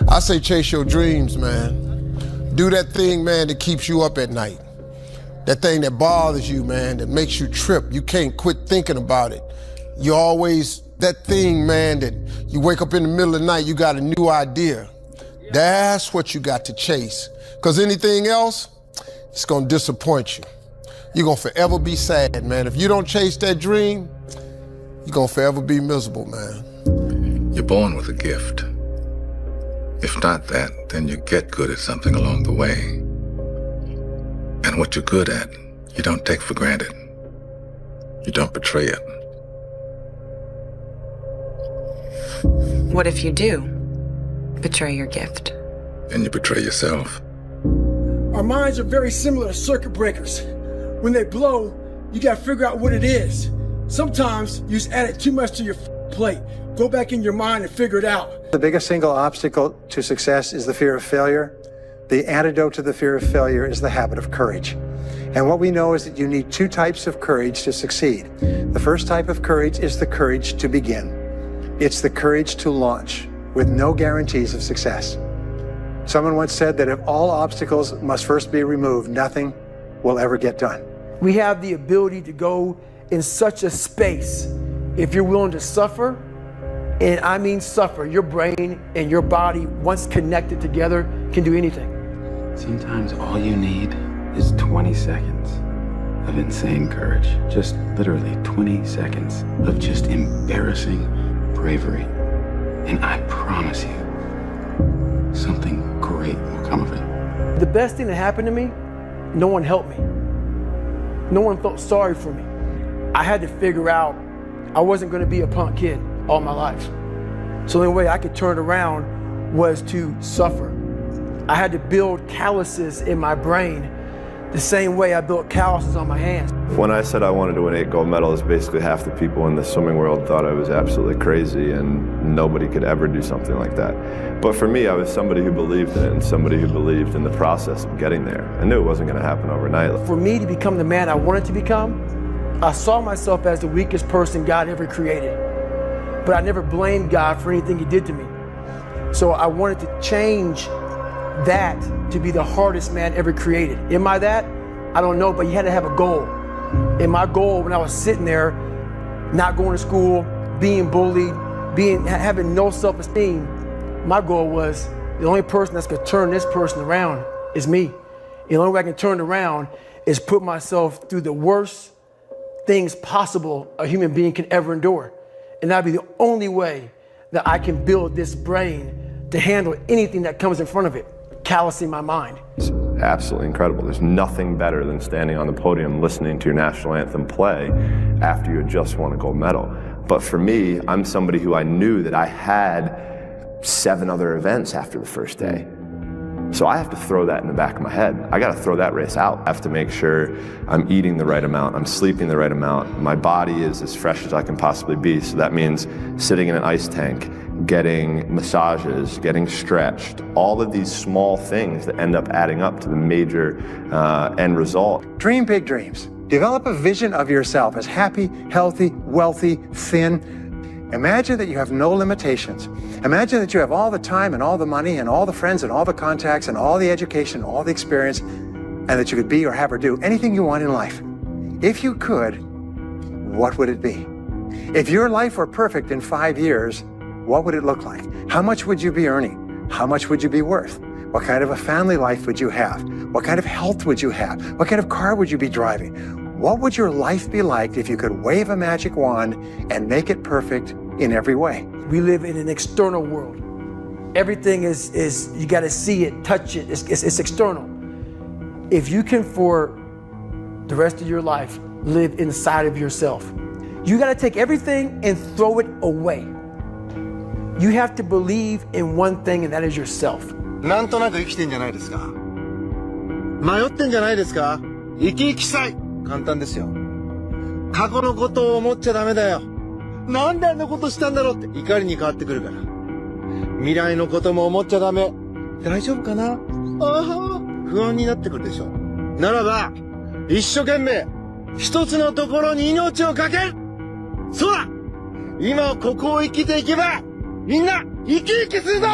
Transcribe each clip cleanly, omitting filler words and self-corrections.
I say chase your dreams, man. Do that thing, man, that keeps you up at night. That thing that bothers you, man, that makes you trip. You can't quit thinking about it. You always, that thing, man, that you wake up in the middle of the night, you got a new idea. That's what you got to chase. Because anything else, it's gonna disappoint you. You're gonna forever be sad, man. If you don't chase that dream, you're gonna forever be miserable, man. You're born with a gift. If not that, then you get good at something along the way. And what you're good at, you don't take for granted. You don't betray it. What if you do betray your gift? Then you betray yourself. Our minds are very similar to circuit breakers. When they blow, you gotta figure out what it is. Sometimes you just added too much to your plate. Go back in your mind and figure it out. The biggest single obstacle to success is the fear of failure. The antidote to the fear of failure is the habit of courage. And what we know is that you need two types of courage to succeed. The first type of courage is the courage to begin. It's the courage to launch with no guarantees of success. Someone once said that if all obstacles must first be removed, nothing will ever get done. We have the ability to go in such a space if you're willing to suffer, and I mean suffer. Your brain and your body, once connected together, can do anything. Sometimes all you need is 20 seconds of insane courage. Just literally 20 seconds of just embarrassing bravery. And I promise you, something great will come of it. The best thing that happened to me, no one helped me. No one felt sorry for me. I had to figure out I wasn't going to be a punk kid all my life. So the only way I could turn it around was to suffer. I had to build calluses in my brain the same way I built calluses on my hands. When I said I wanted to win 8 gold medals, basically half the people in the swimming world thought I was absolutely crazy and nobody could ever do something like that. But for me, I was somebody who believed in it and somebody who believed in the process of getting there. I knew it wasn't going to happen overnight. For me to become the man I wanted to become, I saw myself as the weakest person God ever created. But I never blamed God for anything He did to me. So I wanted to change that to be the hardest man ever created. Am I that? I don't know, but you had to have a goal. And my goal when I was sitting there, not going to school, being bullied, having no self-esteem, my goal was the only person that's gonna turn this person around is me. And the only way I can turn it around is put myself through the worst things possible a human being can ever endure. And that'd be the only way that I can build this brain to handle anything that comes in front of it, callousing my mind. It's absolutely incredible. There's nothing better than standing on the podium listening to your national anthem play after you had just won a gold medal. But for me, I'm somebody who I knew that I had 7 other events after the first day. So I have to throw that in the back of my head. I got to throw that race out. I have to make sure I'm eating the right amount, I'm sleeping the right amount, my body is as fresh as I can possibly be. So that means sitting in an ice tank, getting massages, getting stretched, all of these small things that end up adding up to the major end result. Dream big dreams. Develop a vision of yourself as happy, healthy, wealthy, thin. Imagine that you have no limitations. Imagine that you have all the time and all the money and all the friends and all the contacts and all the education, all the experience, and that you could be or have or do anything you want in life. If you could, what would it be? If your life were perfect in 5 years, what would it look like? How much would you be earning? How much would you be worth? What kind of a family life would you have? What kind of health would you have? What kind of car would you be driving? What would your life be like if you could wave a magic wand and make it perfect in every way? We live in an external world. Everything is you got to see it, touch it, it's external. If you can for the rest of your life live inside of yourself, you got to take everything and throw it away. You have to believe in one thing, and that is yourself. なんとなく生きてんじゃないですか。迷ってんじゃないですか。生き生きしたい。簡単ですよ。過去のことを思っちゃダメだよ。なんであんなことしたんだろうって怒りに変わってくるから。未来のことも思っちゃダメ。大丈夫かな？ああ、不安になってくるでしょ。ならば、一生懸命、一つのところに命をかける。そうだ！今ここを生きていけば、みんな生き生きするぞ！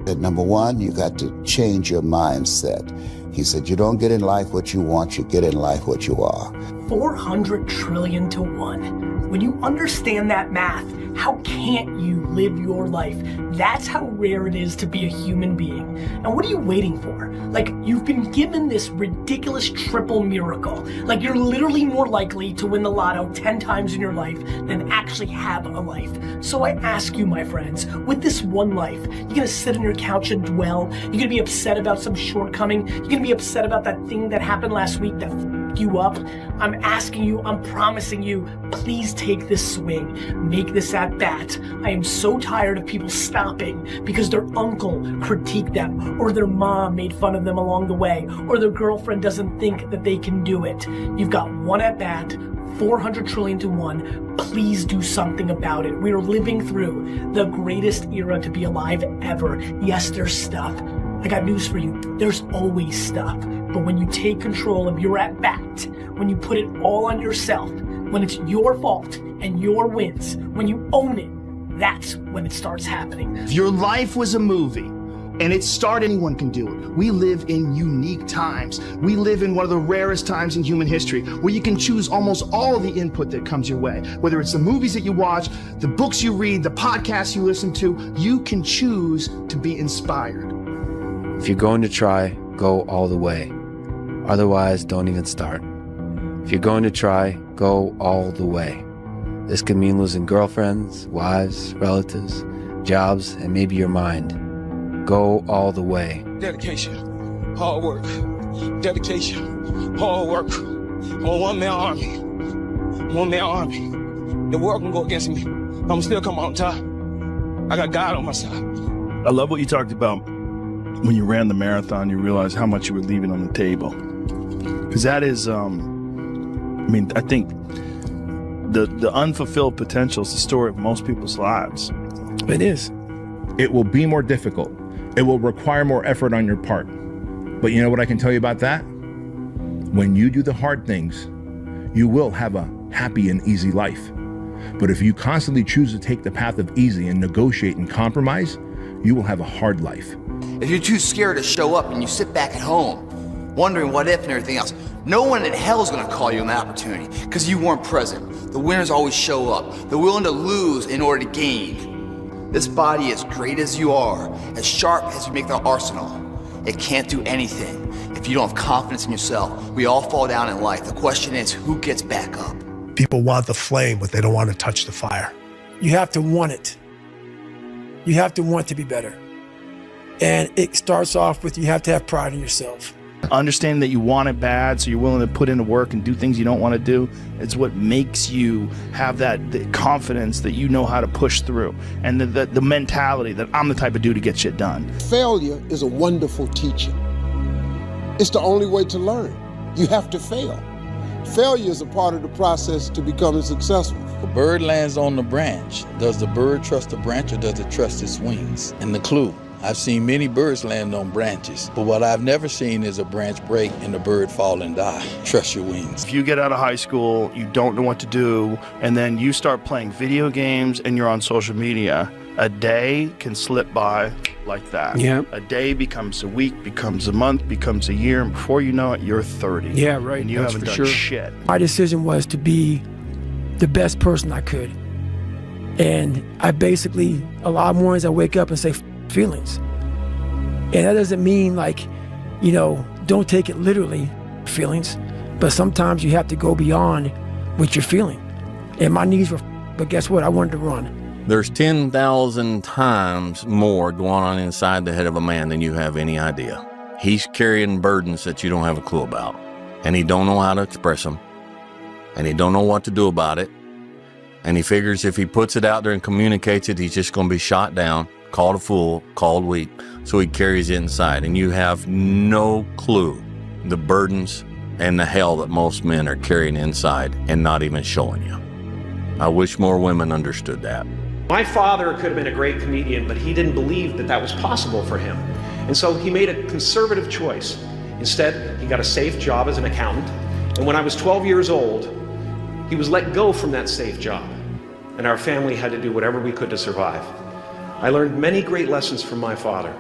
That number one, you got to change your mindset. He said, you don't get in life what you want, you get in life what you are. 400 trillion to 1. When you understand that math, how can't you live your life? That's how rare it is to be a human being. And what are you waiting for? Like, you've been given this ridiculous triple miracle. Like, you're literally more likely to win the lotto 10 times in your life than actually have a life. So I ask you, my friends, with this one life, you're gonna sit on your couch and dwell? You're gonna be upset about some shortcoming? You're gonna be upset about that thing that happened last week that you up? I'm asking you, I'm promising you, please take this swing. Make this at bat. I am so tired of people stopping because their uncle critiqued them, or their mom made fun of them along the way, or their girlfriend doesn't think that they can do it. You've got one at bat, 400 trillion to 1. Please do something about it. We are living through the greatest era to be alive ever. Yes, there's stuff. I got news for you. There's always stuff. But when you take control of your at-bat, when you put it all on yourself, when it's your fault and your wins, when you own it, that's when it starts happening. If your life was a movie and it started, anyone can do it. We live in unique times. We live in one of the rarest times in human history where you can choose almost all the input that comes your way. Whether it's the movies that you watch, the books you read, the podcasts you listen to, you can choose to be inspired. If you're going to try, go all the way. Otherwise, don't even start. If you're going to try, go all the way. This could mean losing girlfriends, wives, relatives, jobs, and maybe your mind. Go all the way. Dedication, hard work. Dedication, hard work. I'm a one-man army. One-man army. The world can go against me. I'm still come on top. I got God on my side. I love what you talked about. When you ran the marathon, you realized how much you were leaving on the table. Because that is, I think the unfulfilled potential is the story of most people's lives. It is. It will be more difficult. It will require more effort on your part. But you know what I can tell you about that? When you do the hard things, you will have a happy and easy life. But if you constantly choose to take the path of easy and negotiate and compromise, you will have a hard life. If you're too scared to show up and you sit back at home, wondering what if and everything else, no one in hell is gonna call you an opportunity because you weren't present. The winners always show up. They're willing to lose in order to gain. This body, as great as you are, as sharp as you make the arsenal, it can't do anything if you don't have confidence in yourself. We all fall down in life. The question is, who gets back up? People want the flame, but they don't want to touch the fire. You have to want it. You have to want to be better. And it starts off with, you have to have pride in yourself. Understanding that you want it bad, so you're willing to put in the work and do things you don't want to do. It's what makes you have the confidence that you know how to push through, and the mentality that I'm the type of dude to get shit done. Failure is a wonderful teacher. It's the only way to learn. You have to fail. Failure is a part of the process to becoming successful. A bird lands on the branch. Does the bird trust the branch, or does it trust its wings? And the clue: I've seen many birds land on branches, but what I've never seen is a branch break and the bird fall and die. Trust your wings. If you get out of high school, you don't know what to do, and then you start playing video games and you're on social media, a day can slip by like that. Yeah. A day becomes a week, becomes a month, becomes a year, and before you know it, you're 30. Yeah, right. And you That's haven't for done sure. shit. My decision was to be the best person I could. And I basically, a lot of mornings I wake up and say, feelings. And that doesn't mean don't take it literally, feelings, but sometimes you have to go beyond what you're feeling. And my knees were, but guess what? I wanted to run. There's 10,000 times more going on inside the head of a man than you have any idea. He's carrying burdens that you don't have a clue about, and he don't know how to express them, and he don't know what to do about it, and he figures if he puts it out there and communicates it, he's just going to be shot down, called a fool, called weak, so he carries it inside, and you have no clue the burdens and the hell that most men are carrying inside and not even showing you. I wish more women understood that. My father could have been a great comedian, but he didn't believe that that was possible for him. And so he made a conservative choice. Instead, he got a safe job as an accountant. And when I was 12 years old, he was let go from that safe job. And our family had to do whatever we could to survive. I learned many great lessons from my father.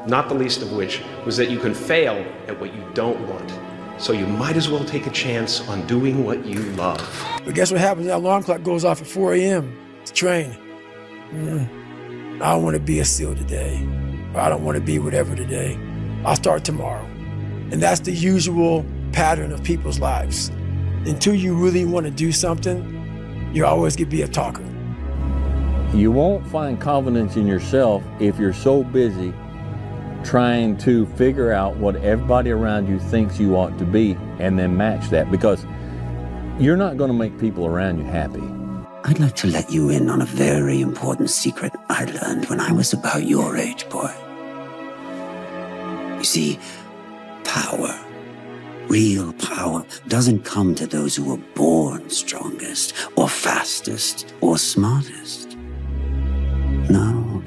not the least of which was that you can fail at what you don't want. So you might as well take a chance on doing what you love. But guess what happens? That alarm clock goes off at 4 a.m. to train. I don't want to be a SEAL today. Or I don't want to be whatever today. I'll start tomorrow. And that's the usual pattern of people's lives. Until you really want to do something, you're always going to be a talker. You won't find confidence in yourself if you're so busy trying to figure out what everybody around you thinks you ought to be and then match that, because you're not going to make people around you happy. I'd like to let you in on a very important secret I learned when I was about your age, boy. You see, power, real power, doesn't come to those who were born strongest or fastest or smartest. No,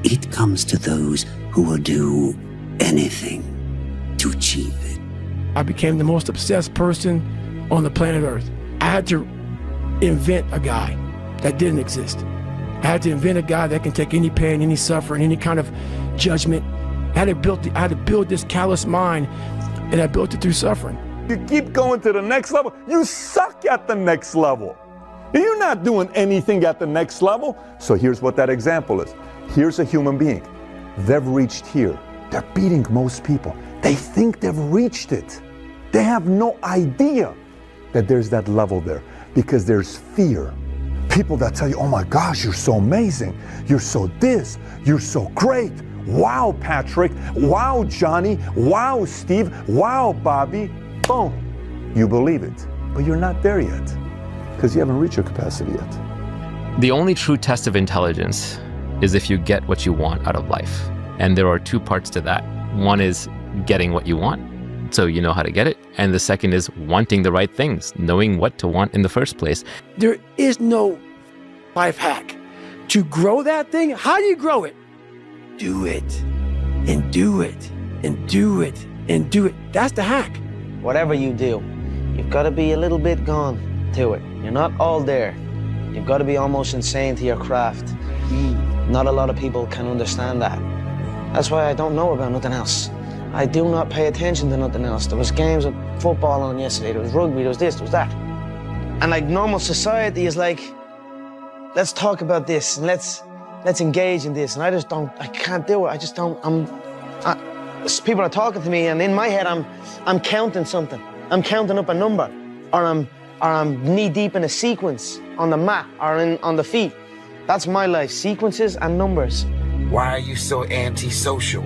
it comes to those who will do anything to achieve it. I became the most obsessed person on the planet Earth. I had to invent a guy that didn't exist. I had to invent a guy that can take any pain, any suffering, any kind of judgment. I had to build this callous mind, and I built it through suffering. You keep going to the next level, you suck at the next level. You're not doing anything at the next level. So here's what that example is. Here's a human being. They've reached here. They're beating most people. They think they've reached it. They have no idea that there's that level there, because there's fear. People that tell you, oh my gosh, you're so amazing. You're so this, you're so great. Wow, Patrick. Wow, Johnny. Wow, Steve. Wow, Bobby. Boom. You believe it, but you're not there yet, because you haven't reached your capacity yet. The only true test of intelligence is if you get what you want out of life. And there are two parts to that. One is getting what you want, so you know how to get it. And the second is wanting the right things, knowing what to want in the first place. There is no life hack. To grow that thing, how do you grow it? Do it, and do it, and do it, and do it. That's the hack. Whatever you do, you've got to be a little bit gone to it. You're not all there. You've got to be almost insane to your craft. Not a lot of people can understand that. That's why I don't know about nothing else. I do not pay attention to nothing else. There was games of football on yesterday, there was rugby, there was this, there was that. And like normal society is like, let's talk about this and let's engage in this. And I can't do it. I just don't, people are talking to me and in my head I'm counting something. I'm counting up a number, or I'm knee deep in a sequence on the mat or on the feet. That's my life, sequences and numbers. Why are you so antisocial?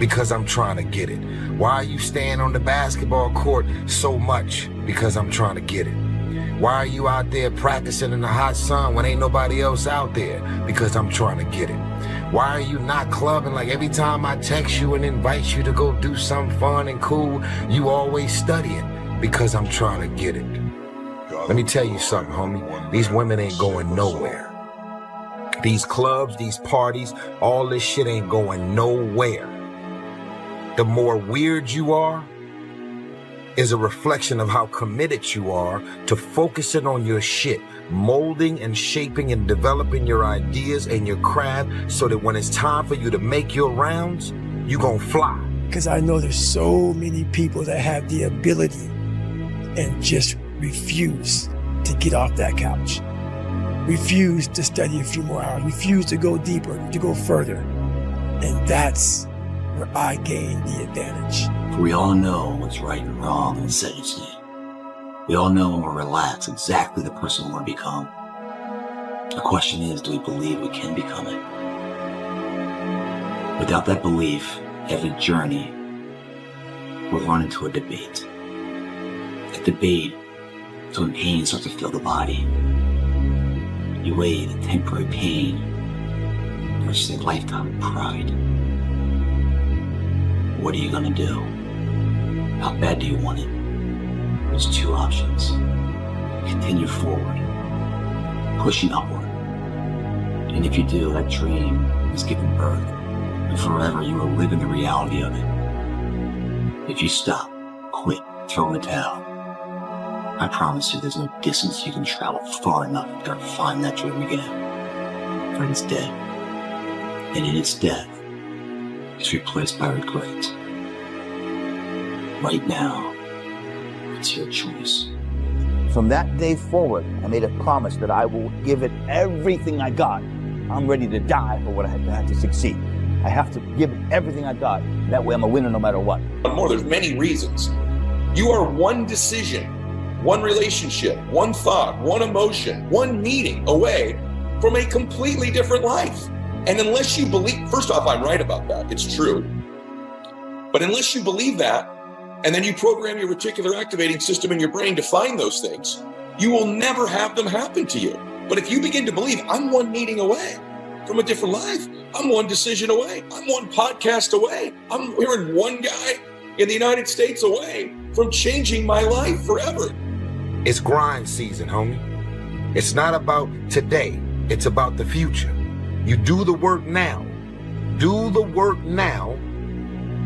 Because I'm trying to get it. Why are you staying on the basketball court so much? Because I'm trying to get it. Why are you out there practicing in the hot sun when ain't nobody else out there? Because I'm trying to get it. Why are you not clubbing? Like every time I text you and invite you to go do something fun and cool, you always studying. Because I'm trying to get it. Let me tell you something, homie. These women ain't going nowhere. These clubs, these parties, all this shit ain't going nowhere. The more weird you are is a reflection of how committed you are to focusing on your shit, molding and shaping and developing your ideas and your craft so that when it's time for you to make your rounds, you gon' fly. Because I know there's so many people that have the ability and just refuse to get off that couch. Refuse to study a few more hours, refuse to go deeper, to go further. And that's where I gain the advantage. We all know what's right and wrong and set its name. We all know when we're relaxed exactly the person we want to become. The question is, do we believe we can become it? Without that belief, every journey will run into a debate. A debate is when pain starts to fill the body. You weigh the temporary pain versus a lifetime of pride. What are you gonna do? How bad do you want it? There's two options. Continue forward, pushing upward. And if you do, that dream is giving birth, and forever you will live in the reality of it. If you stop, quit, throw in the towel, I promise you there's no distance you can travel far enough to find that dream again. For it's dead. And in its death, is replaced by regret. Right now, it's your choice. From that day forward, I made a promise that I will give it everything I got. I'm ready to die for what I have to succeed. I have to give it everything I got. That way I'm a winner no matter what. There's many reasons. You are one decision, one relationship, one thought, one emotion, one meeting away from a completely different life. And unless you believe, first off, I'm right about that. It's true. But unless you believe that, and then you program your reticular activating system in your brain to find those things, you will never have them happen to you. But if you begin to believe, I'm one meeting away from a different life, I'm one decision away, I'm one podcast away, I'm hearing one guy in the United States away from changing my life forever. It's grind season, homie. It's not about today, it's about the future. You do the work now. Do the work now.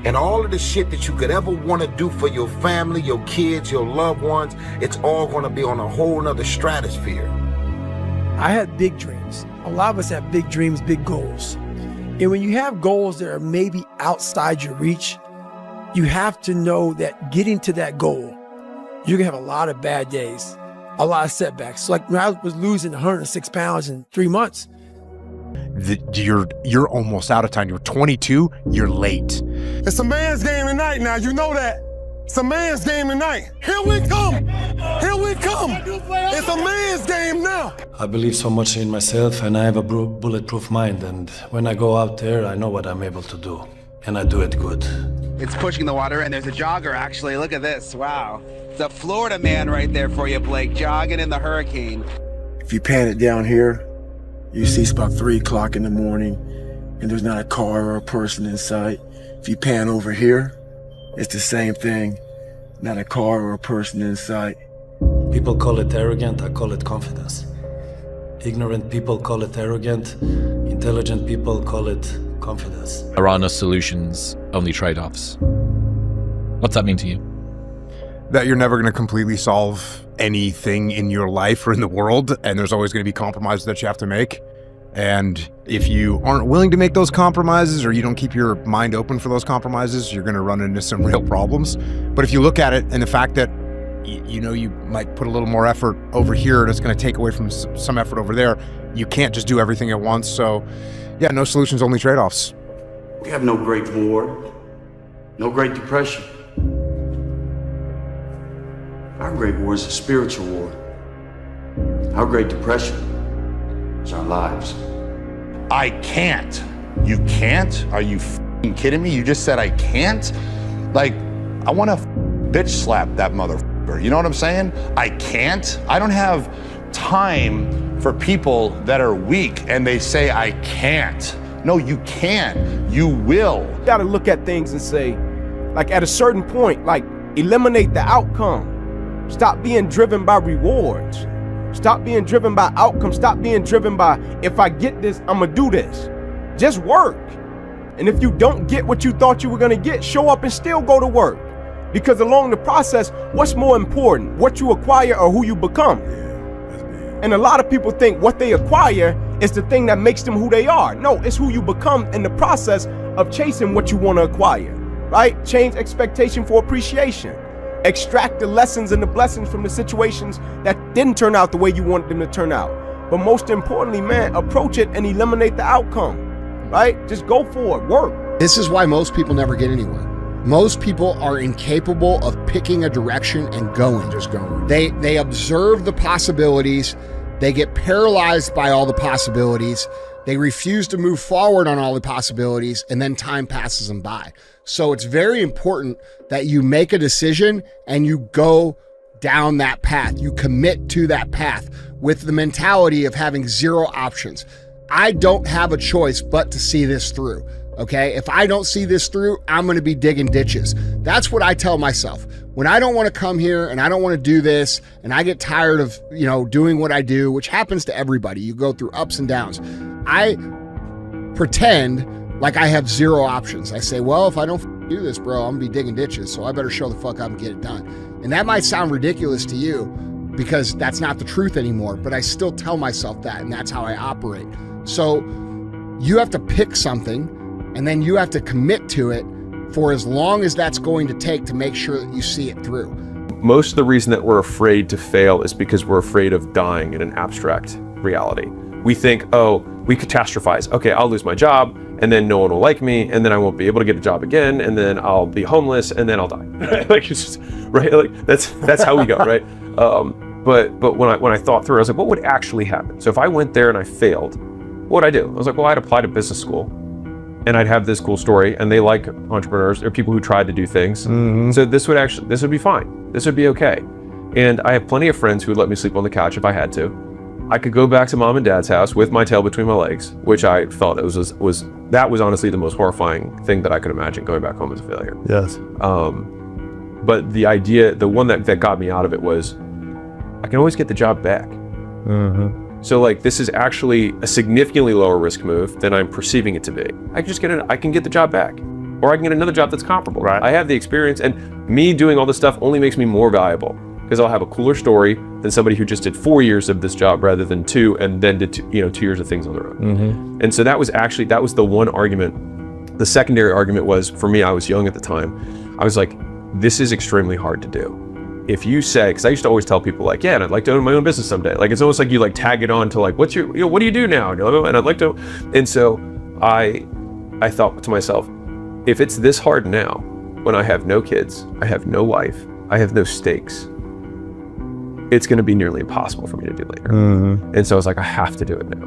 And all of the shit that you could ever want to do for your family, your kids, your loved ones, it's all going to be on a whole nother stratosphere. I had big dreams. A lot of us have big dreams, big goals. And when you have goals that are maybe outside your reach, you have to know that getting to that goal, you're gonna have a lot of bad days, a lot of setbacks. So like when I was losing 106 pounds in 3 months, you're almost out of time. You're 22, you're late. It's a man's game tonight now, you know that. It's a man's game tonight. Here we come. Here we come. It's a man's game now. I believe so much in myself and I have a bulletproof mind, and when I go out there, I know what I'm able to do, and I do it good. It's pushing the water, and there's a jogger actually. Look at this, wow. It's a Florida man right there for you, Blake, jogging in the hurricane. If you pan it down here, you see it's about 3 o'clock in the morning and there's not a car or a person in sight. If you pan over here, it's the same thing. Not a car or a person in sight. People call it arrogant, I call it confidence. Ignorant people call it arrogant, intelligent people call it confidence. There are no solutions, only trade-offs. What's that mean to you? That you're never going to completely solve anything in your life or in the world, and there's always going to be compromises that you have to make. And if you aren't willing to make those compromises, or you don't keep your mind open for those compromises, you're going to run into some real problems. But if you look at it and the fact that you know you might put a little more effort over here and it's going to take away from some effort over there, you can't just do everything at once. So yeah, no solutions, only trade-offs. We have no Great War, no Great Depression. Our Great War is a spiritual war. Our Great Depression is our lives. I can't. You can't? Are you f***ing kidding me? You just said I can't? Like, I want to bitch slap that motherfucker. You know what I'm saying? I can't. I don't have time for people that are weak and they say I can't. No, you can. You will. You gotta look at things and say, like at a certain point, like eliminate the outcome. Stop being driven by rewards. Stop being driven by outcomes. Stop being driven by, if I get this, I'm gonna do this. Just work. And if you don't get what you thought you were gonna get, show up and still go to work. Because along the process, what's more important, what you acquire or who you become? And a lot of people think what they acquire is the thing that makes them who they are. No, it's who you become in the process of chasing what you want to acquire, right? Change expectation for appreciation. Extract the lessons and the blessings from the situations that didn't turn out the way you wanted them to turn out. But most importantly, man, approach it and eliminate the outcome, right? Just go for it, work. This is why most people never get anywhere. Most people are incapable of picking a direction and going. Just going. They observe the possibilities. They get paralyzed by all the possibilities. They refuse to move forward on all the possibilities, and then time passes them by. So it's very important that you make a decision and you go down that path. You commit to that path with the mentality of having zero options. I don't have a choice but to see this through. Okay, if I don't see this through, I'm going to be digging ditches. That's what I tell myself. When I don't want to come here and I don't want to do this and I get tired of, doing what I do, which happens to everybody. You go through ups and downs. I pretend like I have zero options. I say, well, if I don't do this, bro, I'm going to be digging ditches. So I better show the fuck up and get it done. And that might sound ridiculous to you because that's not the truth anymore, but I still tell myself that, and that's how I operate. So you have to pick something And then you have to commit to it for as long as that's going to take to make sure that you see it through. Most of the reason that we're afraid to fail is because we're afraid of dying in an abstract reality. We think, oh, we catastrophize. Okay, I'll lose my job, and then no one will like me, and then I won't be able to get a job again, and then I'll be homeless, and then I'll die. Like, it's just, right? Like, that's how we go, right? But when I thought through, I was like, what would actually happen? So if I went there and I failed, what would I do? I was like, well, I'd apply to business school, and I'd have this cool story, and they like entrepreneurs or people who tried to do things. So this would be fine. This would be okay. And I have plenty of friends who would let me sleep on the couch if I had to. I could go back to mom and dad's house with my tail between my legs, which I felt was honestly the most horrifying thing that I could imagine, going back home as a failure. Yes. But the idea, the one that got me out of it was, I can always get the job back. So like, this is actually a significantly lower risk move than I'm perceiving it to be. I can get the job back, or I can get another job that's comparable. Right. I have the experience, and me doing all this stuff only makes me more valuable, because I'll have a cooler story than somebody who just did 4 years of this job rather than 2, and then did 2 years of things on their own. And so that was the one argument. The secondary argument was, for me, I was young at the time. I was like, this is extremely hard to do. If you say, because I used to always tell people like, yeah, and I'd like to own my own business someday. Like, it's almost like you like tag it on to like, what do you do now? And I'd like to, and so I thought to myself, if it's this hard now, when I have no kids, I have no wife, I have no stakes, it's going to be nearly impossible for me to do later. And so I was like, I have to do it now.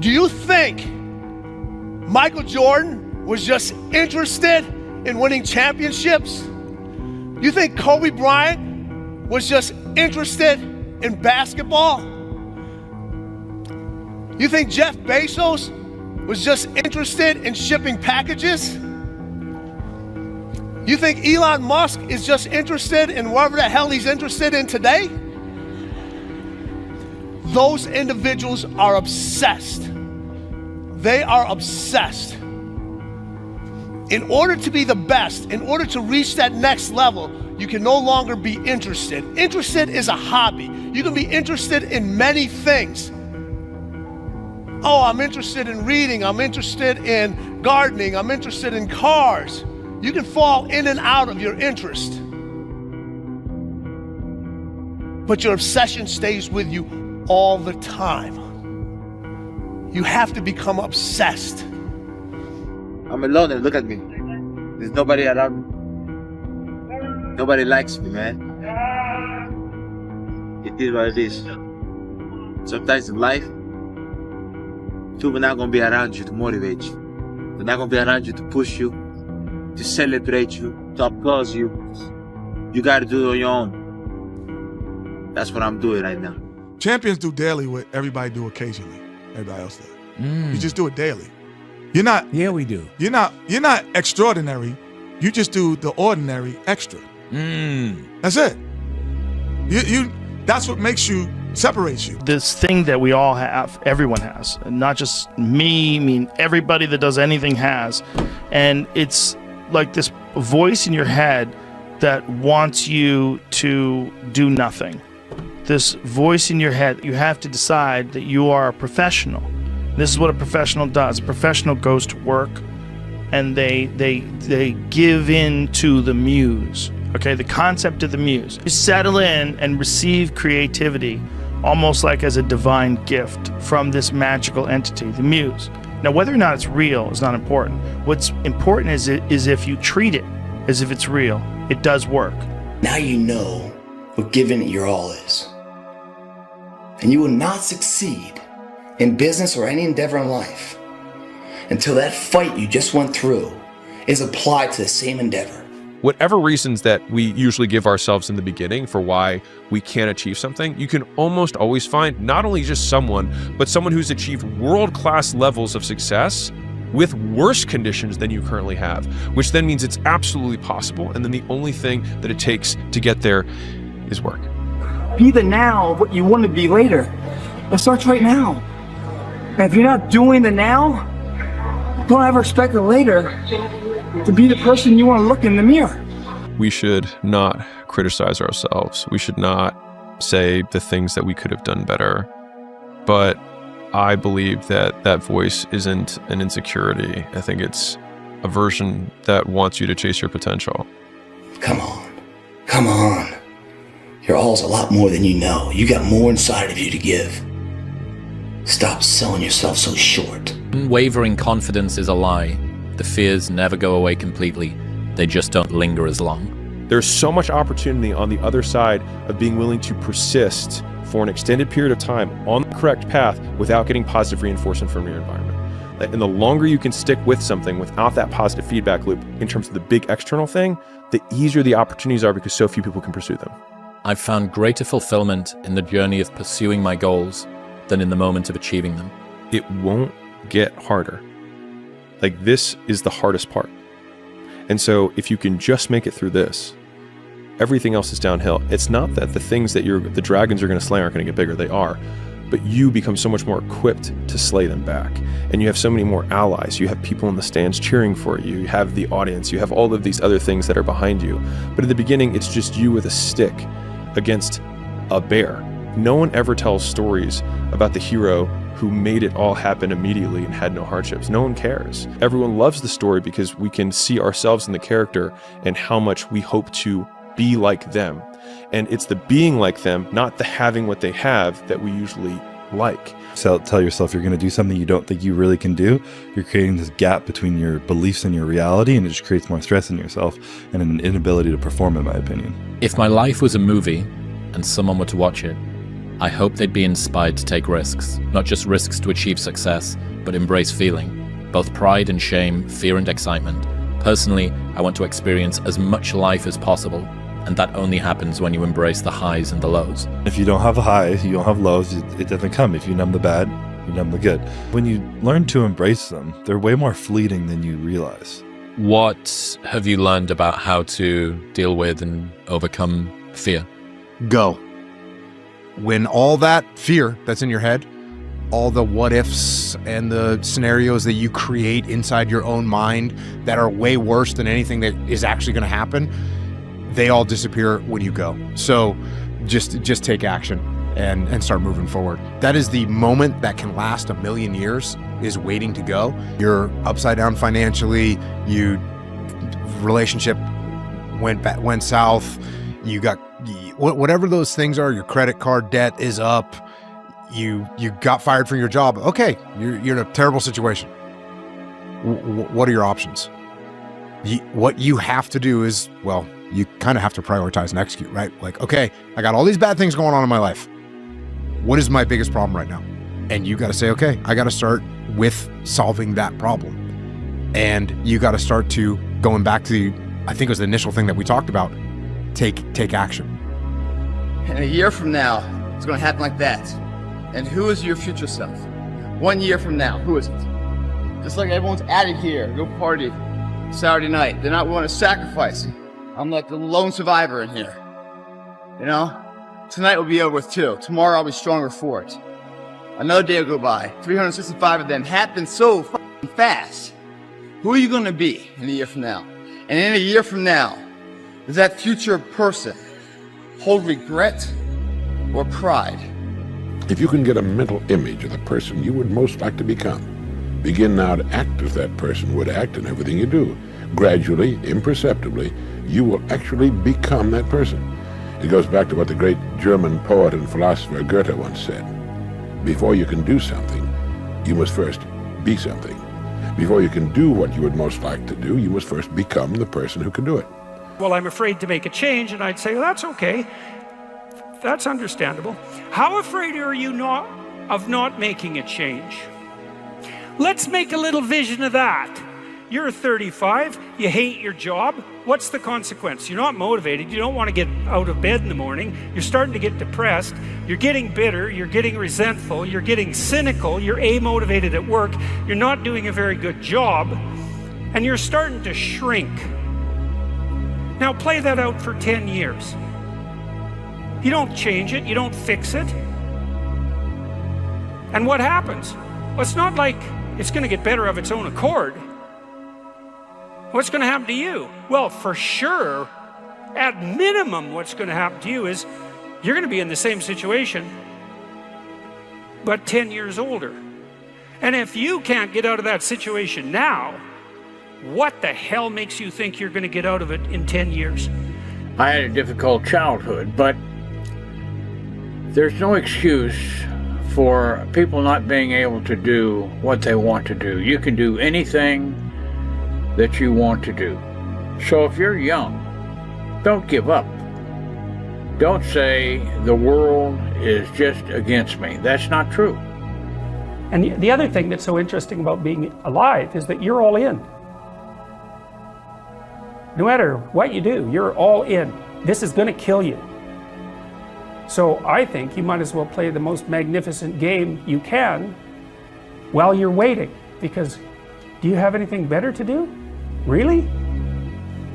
Do you think Michael Jordan was just interested in winning championships? You think Kobe Bryant was just interested in basketball? You think Jeff Bezos was just interested in shipping packages? You think Elon Musk is just interested in whatever the hell he's interested in today? Those individuals are obsessed. They are obsessed. In order to be the best, in order to reach that next level, you can no longer be interested. Interested is a hobby. You can be interested in many things. Oh, I'm interested in reading. I'm interested in gardening. I'm interested in cars. You can fall in and out of your interest. But your obsession stays with you all the time. You have to become obsessed. I'm alone and look at me. There's nobody around me. Nobody likes me, man. It is what it is. Sometimes in life, people are not going to be around you to motivate you. They're not going to be around you to push you, to celebrate you, to applaud you. You got to do it on your own. That's what I'm doing right now. Champions do daily what everybody do occasionally. Everybody else does. You just do it daily. You're not. Yeah, we do. You're not extraordinary. You just do the ordinary extra. That's it. You. That's what makes you, separates you. This thing that we all have, everyone has, and not just me. I mean, everybody that does anything has, and it's like this voice in your head that wants you to do nothing. This voice in your head, you have to decide that you are a professional. This is what a professional does. A professional goes to work and they give in to the muse. Okay, the concept of the muse. You settle in and receive creativity almost like as a divine gift from this magical entity, the muse. Now, whether or not it's real is not important. What's important is if you treat it as if it's real, it does work. Now you know what giving it your all is. And you will not succeed in business or any endeavor in life until that fight you just went through is applied to the same endeavor. Whatever reasons that we usually give ourselves in the beginning for why we can't achieve something, you can almost always find not only just someone, but someone who's achieved world-class levels of success with worse conditions than you currently have, which then means it's absolutely possible, and then the only thing that it takes to get there is work. Be the now of what you want to be later. It starts right now. And if you're not doing the now, don't ever expect the later to be the person you want to look in the mirror. We should not criticize ourselves. We should not say the things that we could have done better. But I believe that that voice isn't an insecurity. I think it's a version that wants you to chase your potential. Come on. Your all's a lot more than you know. You got more inside of you to give. Stop selling yourself so short. Unwavering confidence is a lie. The fears never go away completely. They just don't linger as long. There's so much opportunity on the other side of being willing to persist for an extended period of time on the correct path without getting positive reinforcement from your environment. And the longer you can stick with something without that positive feedback loop in terms of the big external thing, the easier the opportunities are because so few people can pursue them. I've found greater fulfillment in the journey of pursuing my goals than in the moment of achieving them. It won't get harder. Like, this is the hardest part. And so if you can just make it through this, everything else is downhill. It's not that the things that the dragons are going to slay aren't going to get bigger. They are. But you become so much more equipped to slay them back. And you have so many more allies. You have people in the stands cheering for you. You have the audience. You have all of these other things that are behind you. But at the beginning, it's just you with a stick against a bear. No one ever tells stories about the hero who made it all happen immediately and had no hardships. No one cares. Everyone loves the story because we can see ourselves in the character and how much we hope to be like them. And it's the being like them, not the having what they have, that we usually like. So tell yourself you're going to do something you don't think you really can do. You're creating this gap between your beliefs and your reality, and it just creates more stress in yourself and an inability to perform, in my opinion. If my life was a movie and someone were to watch it, I hope they'd be inspired to take risks, not just risks to achieve success, but embrace feeling, both pride and shame, fear and excitement. Personally, I want to experience as much life as possible, and that only happens when you embrace the highs and the lows. If you don't have highs, you don't have lows, it doesn't come. If you numb the bad, you numb the good. When you learn to embrace them, they're way more fleeting than you realize. What have you learned about how to deal with and overcome fear? Go. When all that fear that's in your head, all the what ifs and the scenarios that you create inside your own mind that are way worse than anything that is actually going to happen, they all disappear when you go. So just take action and start moving forward. That is the moment that can last 1,000,000 years, is waiting to go. You're upside down financially, relationship went south, you got whatever those things are, your credit card debt is up, you got fired from your job. Okay, you're in a terrible situation. What are your options? What you have to do is, well, you kind of have to prioritize and execute, right? Like, okay, I got all these bad things going on in my life. What is my biggest problem right now? And you got to say, okay, I got to start with solving that problem. And you got to start to going back to I think it was the initial thing that we talked about, take action. And a year from now, it's going to happen like that. And who is your future self? 1 year from now, who is it? Just like everyone's added here, go party Saturday night. They're not willing to sacrifice. I'm like the lone survivor in here. You know? Tonight will be over with too. Tomorrow I'll be stronger for it. Another day will go by. 365 of them happen so fast. Who are you going to be in a year from now? And in a year from now, does that future person hold regret or pride? If you can get a mental image of the person you would most like to become, begin now to act as that person would act in everything you do. Gradually, imperceptibly, you will actually become that person. It goes back to what the great German poet and philosopher Goethe once said. Before you can do something, you must first be something. Before you can do what you would most like to do, you must first become the person who can do it. Well, I'm afraid to make a change, and I'd say, well, that's okay. That's understandable. How afraid are you of not making a change? Let's make a little vision of that. You're 35, you hate your job. What's the consequence? You're not motivated, you don't want to get out of bed in the morning, you're starting to get depressed, you're getting bitter, you're getting resentful, you're getting cynical, you're amotivated at work, you're not doing a very good job, and you're starting to shrink. Now play that out for 10 years. You don't change it, you don't fix it. And what happens? Well, it's not like it's going to get better of its own accord. What's going to happen to you? Well, for sure, at minimum, what's going to happen to you is you're going to be in the same situation but 10 years older. And if you can't get out of that situation now, what the hell makes you think you're going to get out of it in 10 years? I had a difficult childhood, but there's no excuse for people not being able to do what they want to do. You can do anything that you want to do. So if you're young, don't give up. Don't say the world is just against me. That's not true. And the other thing that's so interesting about being alive is that you're all in. No matter what you do, you're all in. This is going to kill you. So I think you might as well play the most magnificent game you can while you're waiting. Because do you have anything better to do? Really?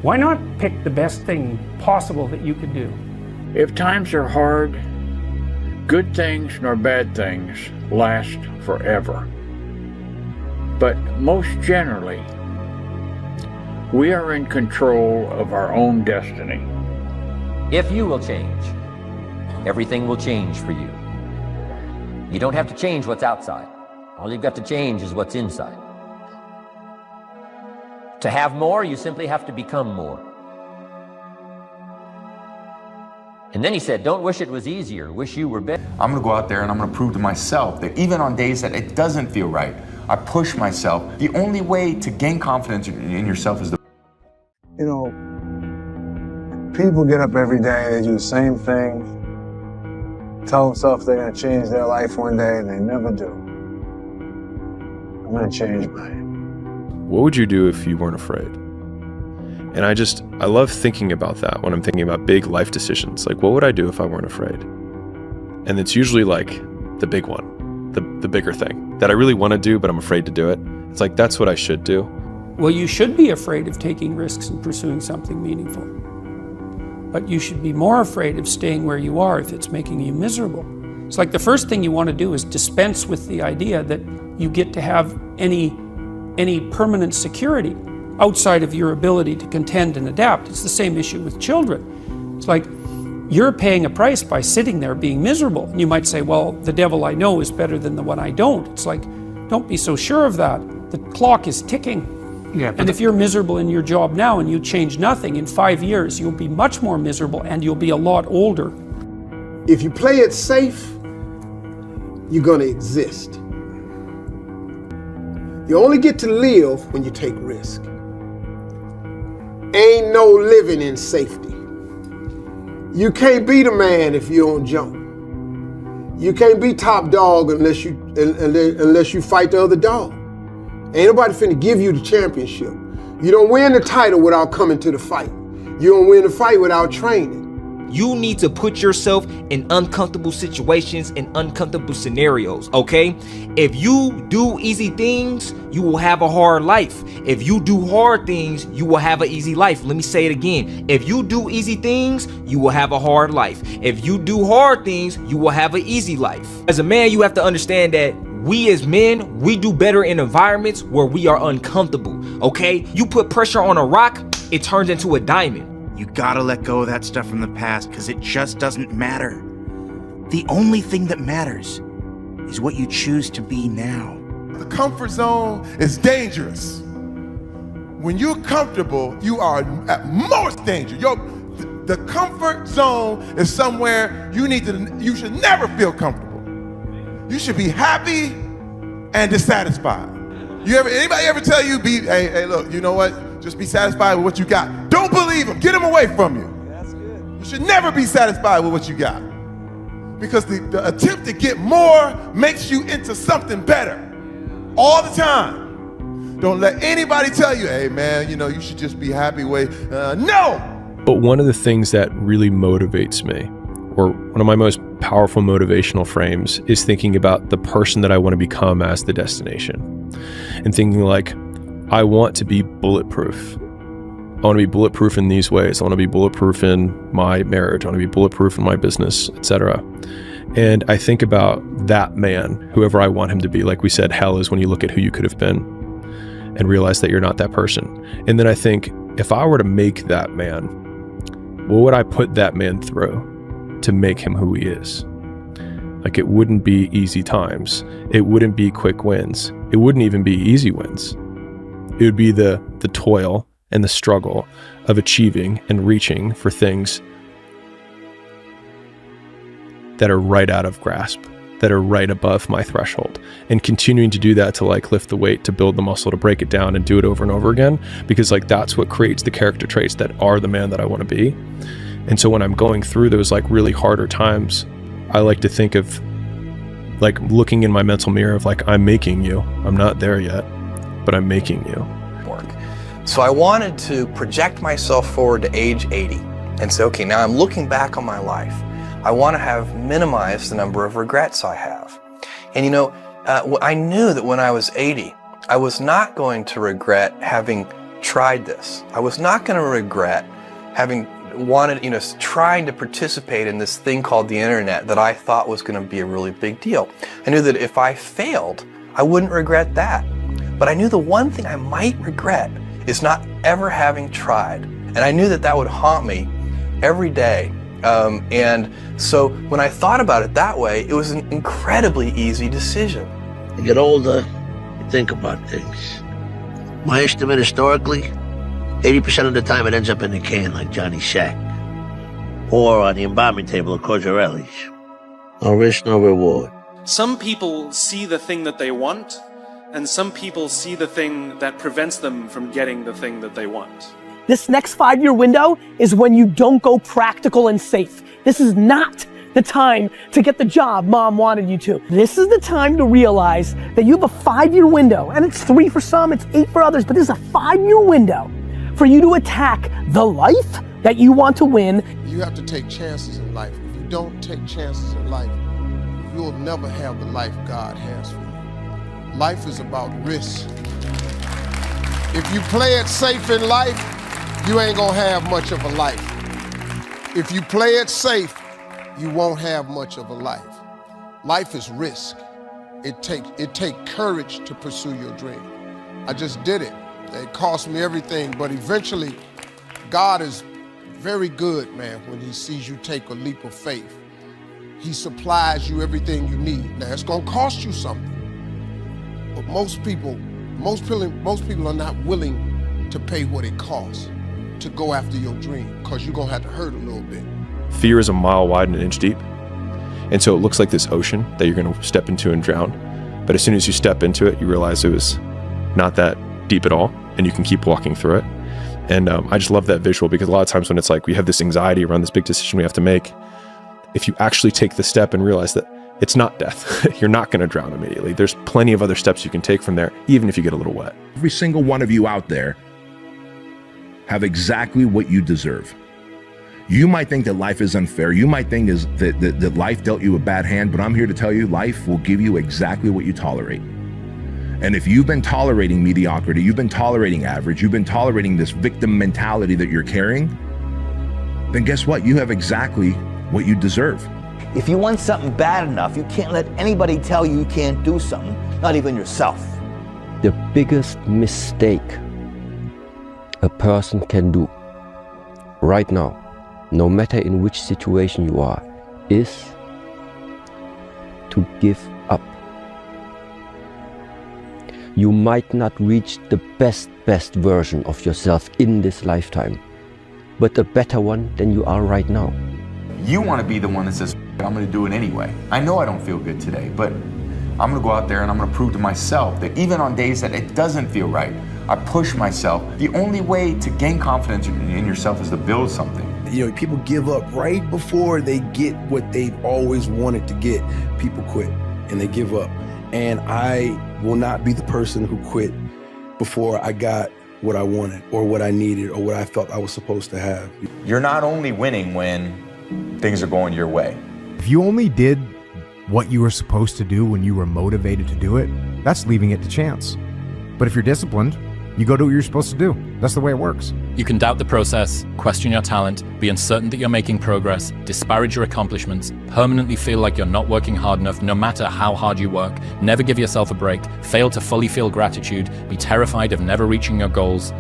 Why not pick the best thing possible that you could do? If times are hard, good things nor bad things last forever. But most generally, we are in control of our own destiny. If you will change, everything will change for you. You don't have to change what's outside. All you've got to change is what's inside. To have more, you simply have to become more. And then he said, don't wish it was easier, wish you were better. I'm gonna go out there and I'm gonna prove to myself that even on days that it doesn't feel right, I push myself. The only way to gain confidence in yourself is You know, people get up every day, they do the same thing, tell themselves they're gonna change their life one day, and they never do. I'm gonna change mine. What would you do if you weren't afraid? And I love thinking about that when I'm thinking about big life decisions. Like, what would I do if I weren't afraid? And it's usually like the big one, the bigger thing that I really want to do, but I'm afraid to do it. It's like, that's what I should do. Well, you should be afraid of taking risks and pursuing something meaningful. But you should be more afraid of staying where you are if it's making you miserable. It's like the first thing you want to do is dispense with the idea that you get to have any permanent security outside of your ability to contend and adapt. It's the same issue with children. It's like you're paying a price by sitting there being miserable. And you might say, well, the devil I know is better than the one I don't. It's like, don't be so sure of that. The clock is ticking. Yeah, and if you're miserable in your job now and you change nothing, in 5 years, you'll be much more miserable and you'll be a lot older. If you play it safe, you're gonna exist. You only get to live when you take risk. Ain't no living in safety. You can't be the man if you don't jump. You can't be top dog unless you fight the other dog. Ain't nobody finna give you the championship. You don't win the title without coming to the fight. You don't win the fight without training. You need to put yourself in uncomfortable situations and uncomfortable scenarios, okay? If you do easy things, you will have a hard life. If you do hard things, you will have an easy life. Let me say it again. If you do easy things, you will have a hard life. If you do hard things, you will have an easy life. As a man, you have to understand that we as men, we do better in environments where we are uncomfortable, okay? You put pressure on a rock, it turns into a diamond. You gotta let go of that stuff from the past because it just doesn't matter. The only thing that matters is what you choose to be now. The comfort zone is dangerous. When you're comfortable, you are at most danger. The comfort zone is somewhere you should never feel comfortable. You should be happy and dissatisfied. Anybody ever tell you, hey, look, you know what? Just be satisfied with what you got. Don't believe them. Get them away from you. That's good. You should never be satisfied with what you got. Because the attempt to get more makes you into something better all the time. Don't let anybody tell you, hey man, you should just be happy no! But one of the things that really motivates me, or one of my most powerful motivational frames, is thinking about the person that I want to become as the destination. And thinking like, I want to be bulletproof. I want to be bulletproof in these ways. I want to be bulletproof in my marriage. I want to be bulletproof in my business, etc. And I think about that man, whoever I want him to be. Like we said, hell is when you look at who you could have been and realize that you're not that person. And then I think, if I were to make that man, what would I put that man through to make him who he is? Like, it wouldn't be easy times. It wouldn't be quick wins. It wouldn't even be easy wins. It would be the toil and the struggle of achieving and reaching for things that are right out of grasp, that are right above my threshold, and continuing to do that to like lift the weight, to build the muscle, to break it down and do it over and over again, because like that's what creates the character traits that are the man that I want to be. And so when I'm going through those like really harder times, I like to think of like looking in my mental mirror of like, I'm making you. I'm not there yet, but I'm making you. So I wanted to project myself forward to age 80 and say, okay, now I'm looking back on my life. I want to have minimized the number of regrets I have. And you know, I knew that when I was 80, I was not going to regret having tried this. I was not going to regret having wanted, you know, trying to participate in this thing called the internet that I thought was going to be a really big deal. I knew that if I failed, I wouldn't regret that. But I knew the one thing I might regret is not ever having tried. And I knew that that would haunt me every day. And so when I thought about it that way, it was an incredibly easy decision. You get older, you think about things. My estimate historically, 80% of the time it ends up in the can like Johnny Shack. Or on the embalming table at Corecore. No risk, no reward. Some people see the thing that they want, and some people see the thing that prevents them from getting the thing that they want. This next 5-year window is when you don't go practical and safe. This is not the time to get the job mom wanted you to. This is the time to realize that you have a 5-year window, and it's 3 for some, it's 8 for others, but this is a 5-year window for you to attack the life that you want to win. You have to take chances in life. If you don't take chances in life, you'll never have the life God has for you. Life is about risk. If you play it safe in life, you ain't gonna have much of a life. If you play it safe, you won't have much of a life. Life is risk. It take courage to pursue your dream. I just did it. It cost me everything, but eventually, God is very good, man, when he sees you take a leap of faith. He supplies you everything you need. Now, it's gonna cost you something, but most people are not willing to pay what it costs to go after your dream, because you're gonna have to hurt a little bit. Fear is a mile wide and an inch deep. And so it looks like this ocean that you're gonna step into and drown. But as soon as you step into it, you realize it was not that deep at all, and you can keep walking through it. And I just love that visual, because a lot of times when it's like we have this anxiety around this big decision we have to make, if you actually take the step and realize that it's not death, you're not gonna drown immediately. There's plenty of other steps you can take from there, even if you get a little wet. Every single one of you out there have exactly what you deserve. You might think that life is unfair. You might think that life dealt you a bad hand, but I'm here to tell you, life will give you exactly what you tolerate. And if you've been tolerating mediocrity, you've been tolerating average, you've been tolerating this victim mentality that you're carrying, then guess what? You have exactly what you deserve. If you want something bad enough, you can't let anybody tell you can't do something, not even yourself. The biggest mistake a person can do right now, no matter in which situation you are, is to give up. You might not reach the best version of yourself in this lifetime, but a better one than you are right now. You want to be the one that says, I'm going to do it anyway. I know I don't feel good today, but I'm going to go out there and I'm going to prove to myself that even on days that it doesn't feel right, I push myself. The only way to gain confidence in yourself is to build something. You know, people give up right before they get what they've always wanted to get. People quit and they give up. And I will not be the person who quit before I got what I wanted or what I needed or what I thought I was supposed to have. You're not only winning when things are going your way. If you only did what you were supposed to do when you were motivated to do it, that's leaving it to chance. But if you're disciplined, you go do what you're supposed to do. That's the way it works. You can doubt the process, question your talent, be uncertain that you're making progress, disparage your accomplishments, permanently feel like you're not working hard enough no matter how hard you work, never give yourself a break, fail to fully feel gratitude, be terrified of never reaching your goals,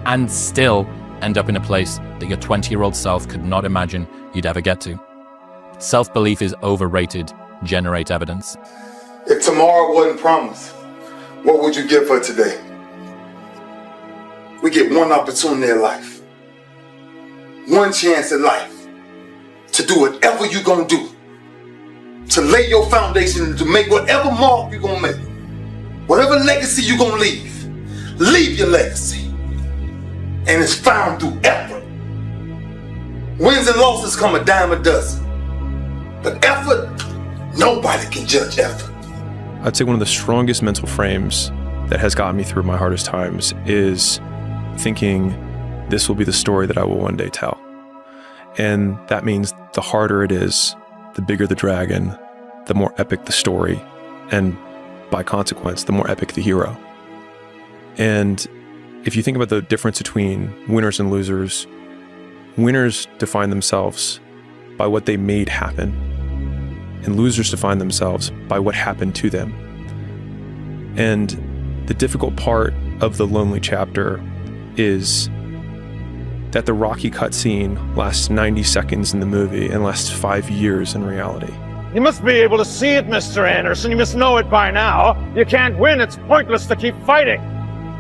and still end up in a place that your 20-year-old self could not imagine you'd ever get to. Self-belief is overrated generate evidence. If tomorrow wasn't promised, what would you give for today? We get one opportunity in life, one chance in life to do whatever you're gonna do, to lay your foundation, to make whatever mark you're gonna make, whatever legacy you're gonna leave your legacy. And it's found through effort. Wins and losses come a dime a dozen. But effort, nobody can judge effort. I'd say one of the strongest mental frames that has gotten me through my hardest times is thinking this will be the story that I will one day tell. And that means the harder it is, the bigger the dragon, the more epic the story, and by consequence, the more epic the hero. And if you think about the difference between winners and losers, winners define themselves by what they made happen, and losers define themselves by what happened to them. And the difficult part of the lonely chapter is that the Rocky cutscene lasts 90 seconds in the movie and lasts 5 years in reality. You must be able to see it, Mr. Anderson. You must know it by now. You can't win. It's pointless to keep fighting.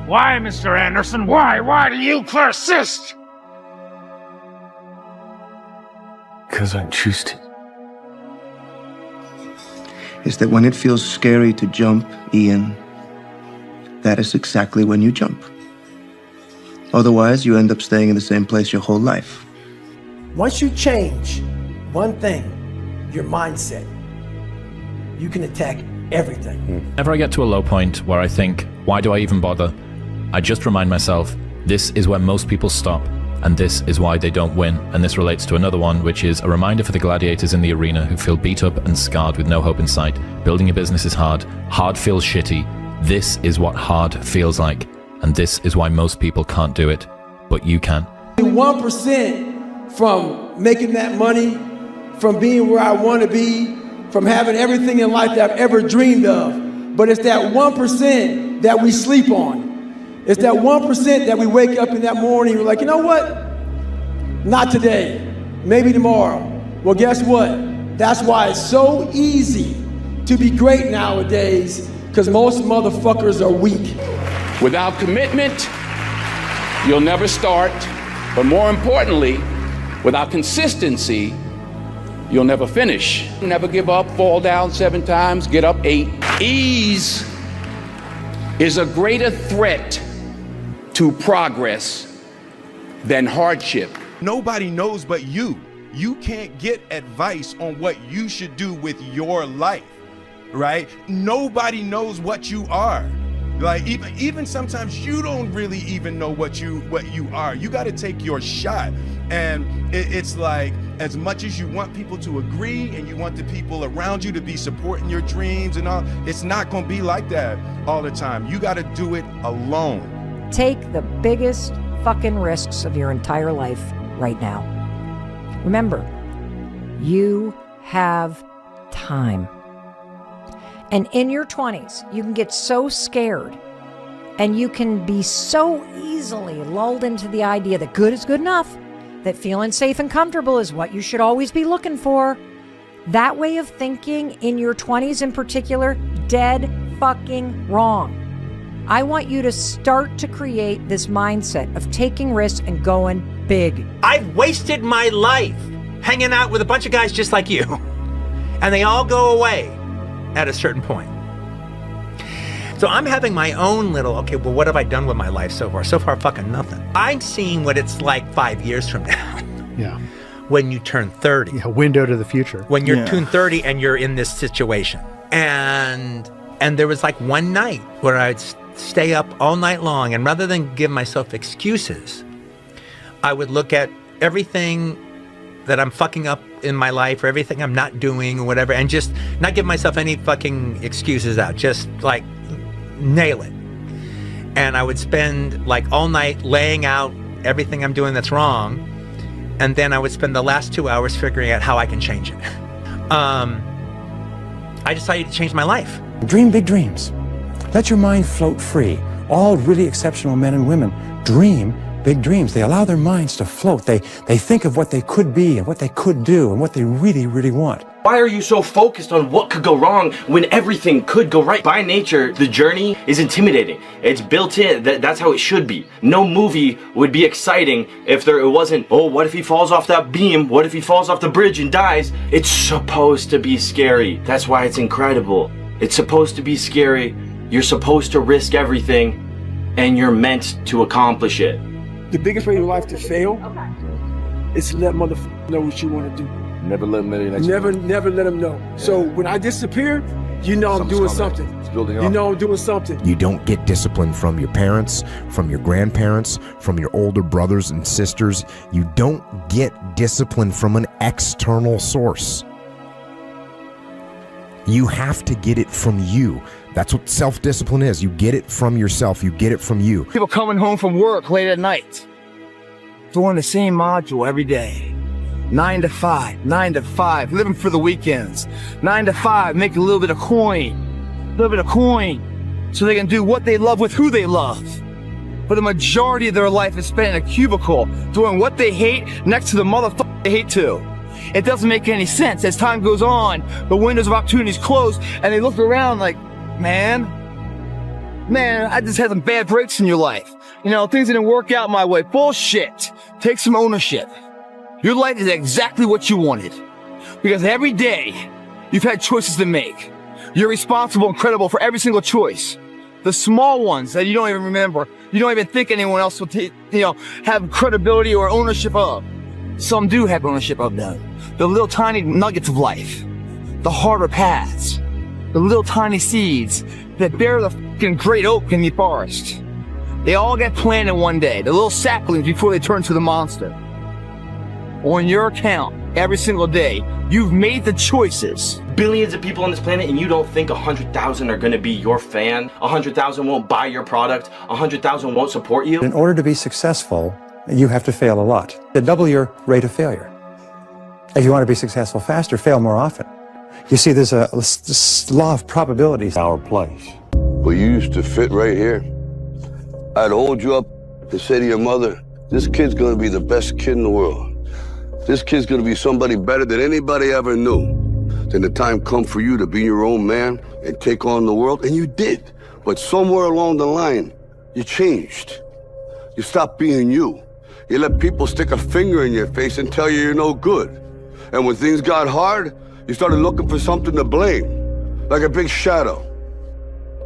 Why, Mr. Anderson? Why? Why do you persist? Because I choose to. Is that when it feels scary to jump, Ian, that is exactly when you jump. Otherwise, you end up staying in the same place your whole life. Once you change one thing, your mindset, you can attack everything. Whenever I get to a low point where I think, why do I even bother? I just remind myself, this is where most people stop, and this is why they don't win. And this relates to another one, which is a reminder for the gladiators in the arena who feel beat up and scarred with no hope in sight. Building a business is hard. Hard feels shitty. This is what hard feels like. And this is why most people can't do it, but you can. 1% from making that money, from being where I want to be, from having everything in life that I've ever dreamed of. But it's that 1% that we sleep on. It's that 1% that we wake up in that morning and we're like, you know what? Not today, maybe tomorrow. Well, guess what? That's why it's so easy to be great nowadays, because most motherfuckers are weak. Without commitment, you'll never start. But more importantly, without consistency, you'll never finish. Never give up, fall down 7 times, get up 8. Ease is a greater threat to progress than hardship. Nobody knows but you. You can't get advice on what you should do with your life, right? Nobody knows what you are. Like even sometimes you don't really even know what you are. You got to take your shot. And it's like, as much as you want people to agree and you want the people around you to be supporting your dreams and all, it's not going to be like that all the time. You got to do it alone. Take the biggest fucking risks of your entire life right now. Remember, you have time. And in your 20s, you can get so scared and you can be so easily lulled into the idea that good is good enough, that feeling safe and comfortable is what you should always be looking for. That way of thinking in your 20s in particular, dead fucking wrong. I want you to start to create this mindset of taking risks and going big. I've wasted my life hanging out with a bunch of guys just like you, and they all go away at a certain point. So I'm having my own little, okay, well, what have I done with my life so far? So far, fucking nothing. I'm seeing what it's like 5 years from now. Yeah. When you turn 30. A window to the future. When you're turn 30 and you're in this situation. And there was like one night where I'd stay up all night long, and rather than give myself excuses, I would look at everything that I'm fucking up in my life or everything I'm not doing or whatever, and just not give myself any fucking excuses out, just like nail it. And I would spend like all night laying out everything I'm doing that's wrong, and then I would spend the last 2 hours figuring out how I can change it. I decided to change my life. Dream big dreams. Let your mind float free. All really exceptional men and women dream big dreams. They allow their minds to float. They think of what they could be and what they could do and what they really, really want. Why are you so focused on what could go wrong when everything could go right? By nature, the journey is intimidating. It's built in. That's how it should be. No movie would be exciting if it wasn't, oh, what if he falls off that beam? What if he falls off the bridge and dies? It's supposed to be scary. That's why it's incredible. It's supposed to be scary. You're supposed to risk everything, and you're meant to accomplish it. The biggest way in life to fail is to let motherfuckers know what you want to do. Never let them know. Never let them know. So when I disappear, you know I'm doing something. It's building up. You know I'm doing something. You don't get discipline from your parents, from your grandparents, from your older brothers and sisters. You don't get discipline from an external source. You have to get it from you. That's what self-discipline is. You get it from yourself. You get it from you. People coming home from work late at night, doing the same module every day. 9 to 5, living for the weekends. 9 to 5, make a little bit of coin, so they can do what they love with who they love. But the majority of their life is spent in a cubicle, doing what they hate next to the motherfucker they hate too. It doesn't make any sense. As time goes on, the windows of opportunities close, and they look around like, man, I just had some bad breaks in your life. You know, things didn't work out my way. Bullshit. Take some ownership. Your life is exactly what you wanted. Because every day, you've had choices to make. You're responsible and credible for every single choice. The small ones that you don't even remember, you don't even think anyone else will have credibility or ownership of. Some do have ownership of them. The little tiny nuggets of life. The harder paths. The little tiny seeds that bear the fucking great oak in the forest. They all get planted one day. The little saplings before they turn to the monster. On your account, every single day, you've made the choices. Billions of people on this planet, and you don't think 100,000 are going to be your fan? 100,000 won't buy your product? 100,000 won't support you? In order to be successful, you have to fail a lot to double your rate of failure. If you want to be successful faster, fail more often. You see, there's a law of probabilities. Our place. Well, you used to fit right here. I'd hold you up and say to your mother, this kid's going to be the best kid in the world. This kid's gonna be somebody better than anybody ever knew. Then the time come for you to be your own man and take on the world, and you did. But somewhere along the line, you changed. You stopped being you. You let people stick a finger in your face and tell you you're no good. And when things got hard, you started looking for something to blame, like a big shadow.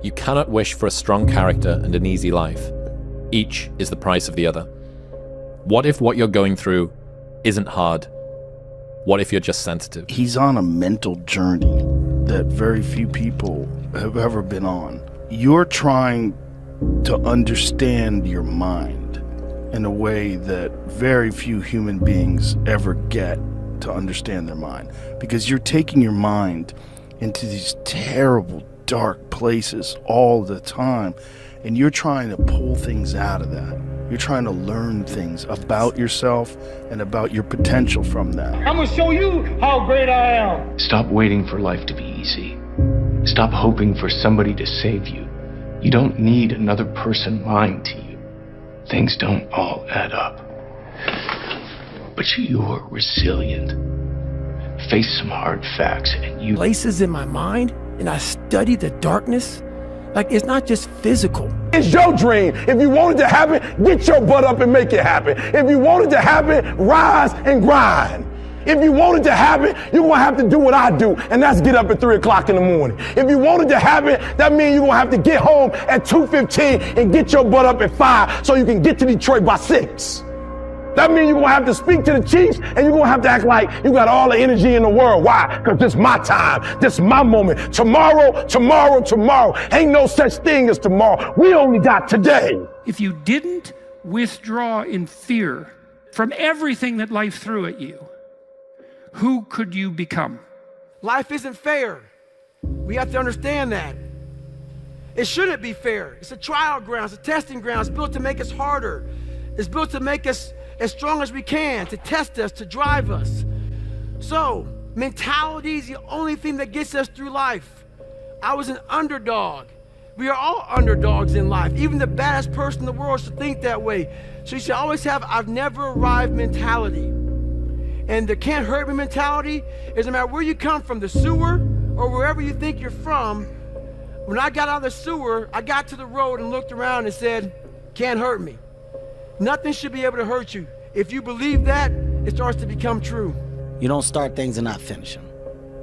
You cannot wish for a strong character and an easy life. Each is the price of the other. What if what you're going through isn't hard? What if you're just sensitive? He's on a mental journey that very few people have ever been on. You're trying to understand your mind in a way that very few human beings ever get to understand their mind, because you're taking your mind into these terrible, dark places all the time, and you're trying to pull things out of that. You're trying to learn things about yourself and about your potential from that. I'm gonna show you how great I am. Stop waiting for life to be easy. Stop hoping for somebody to save you. You don't need another person lying to you. Things don't all add up. But you're resilient. Face some hard facts and you... Places in my mind, and I study the darkness. Like, it's not just physical. It's your dream. If you want it to happen, get your butt up and make it happen. If you want it to happen, rise and grind. If you want it to happen, you're going to have to do what I do, and that's get up at 3 o'clock in the morning. If you want it to happen, that means you're going to have to get home at 2:15 and get your butt up at 5 so you can get to Detroit by 6. That means you're going to have to speak to the Chiefs, and you're going to have to act like you got all the energy in the world. Why? Because this is my time. This is my moment. Tomorrow. Ain't no such thing as tomorrow. We only got today. If you didn't withdraw in fear from everything that life threw at you, who could you become? Life isn't fair. We have to understand that. It shouldn't be fair. It's a trial ground. It's a testing ground. It's built to make us harder. It's built to make us as strong as we can, to test us, to drive us. So, mentality is the only thing that gets us through life. I was an underdog. We are all underdogs in life. Even the baddest person in the world should think that way. So you should always have I've never arrived mentality. And the can't hurt me mentality is no matter where you come from, the sewer or wherever you think you're from, when I got out of the sewer, I got to the road and looked around and said, can't hurt me. Nothing should be able to hurt you. If you believe that, it starts to become true. You don't start things and not finish them.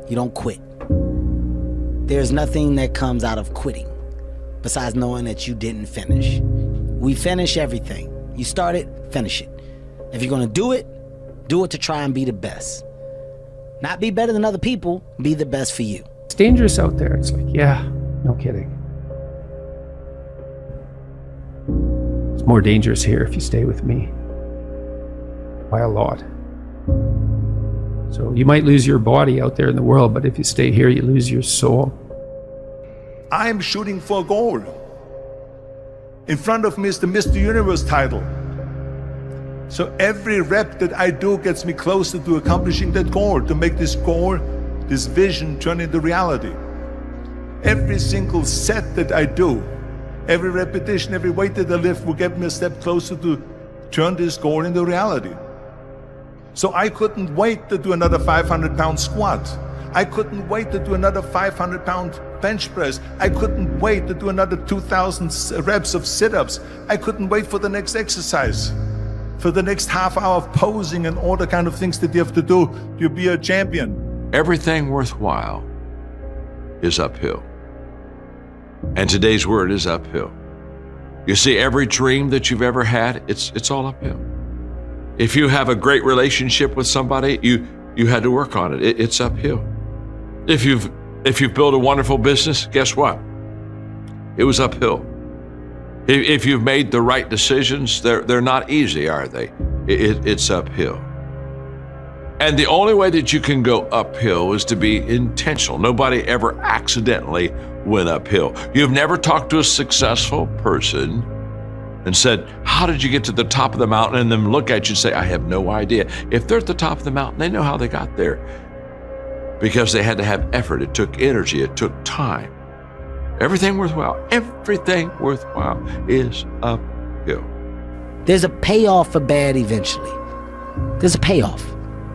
You don't quit. There's nothing that comes out of quitting besides knowing that you didn't finish. We finish everything. You start it, finish it. If you're gonna do it to try and be the best. Not be better than other people, be the best for you. It's dangerous out there. It's like, yeah, no kidding. It's more dangerous here if you stay with me. By a lot. So you might lose your body out there in the world, but if you stay here, you lose your soul. I'm shooting for a goal. In front of me is the Mr. Universe title. So every rep that I do gets me closer to accomplishing that goal, to make this goal, this vision turn into reality. Every single set that I do, every repetition, every weight that I lift will get me a step closer to turn this goal into reality. So I couldn't wait to do another 500-pound squat. I couldn't wait to do another 500-pound bench press. I couldn't wait to do another 2,000 reps of sit-ups. I couldn't wait for the next exercise, for the next half hour of posing and all the kind of things that you have to do to be a champion. Everything worthwhile is uphill. And today's word is uphill. You see, every dream that you've ever had, it's all uphill. If you have a great relationship with somebody, you had to work on it. It's uphill. If you've built a wonderful business, guess what? It was uphill. If you've made the right decisions, they're not easy, are they? It's uphill. And the only way that you can go uphill is to be intentional. Nobody ever accidentally went uphill. You've never talked to a successful person and said, how did you get to the top of the mountain? And then look at you and say, I have no idea. If they're at the top of the mountain, they know how they got there. Because they had to have effort. It took energy. It took time. Everything worthwhile is uphill. There's a payoff for bad eventually. There's a payoff.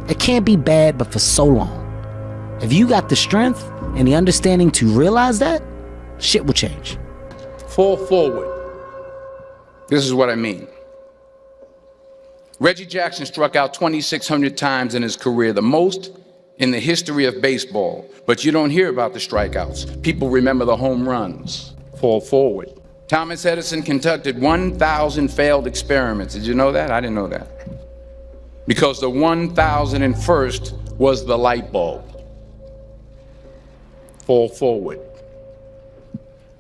It can't be bad, but for so long. If you got the strength and the understanding to realize that, shit will change. Fall forward. This is what I mean. Reggie Jackson struck out 2,600 times in his career, the most in the history of baseball. But you don't hear about the strikeouts. People remember the home runs. Fall forward. Thomas Edison conducted 1,000 failed experiments. Did you know that? I didn't know that. Because the 1,001st was the light bulb. Fall forward.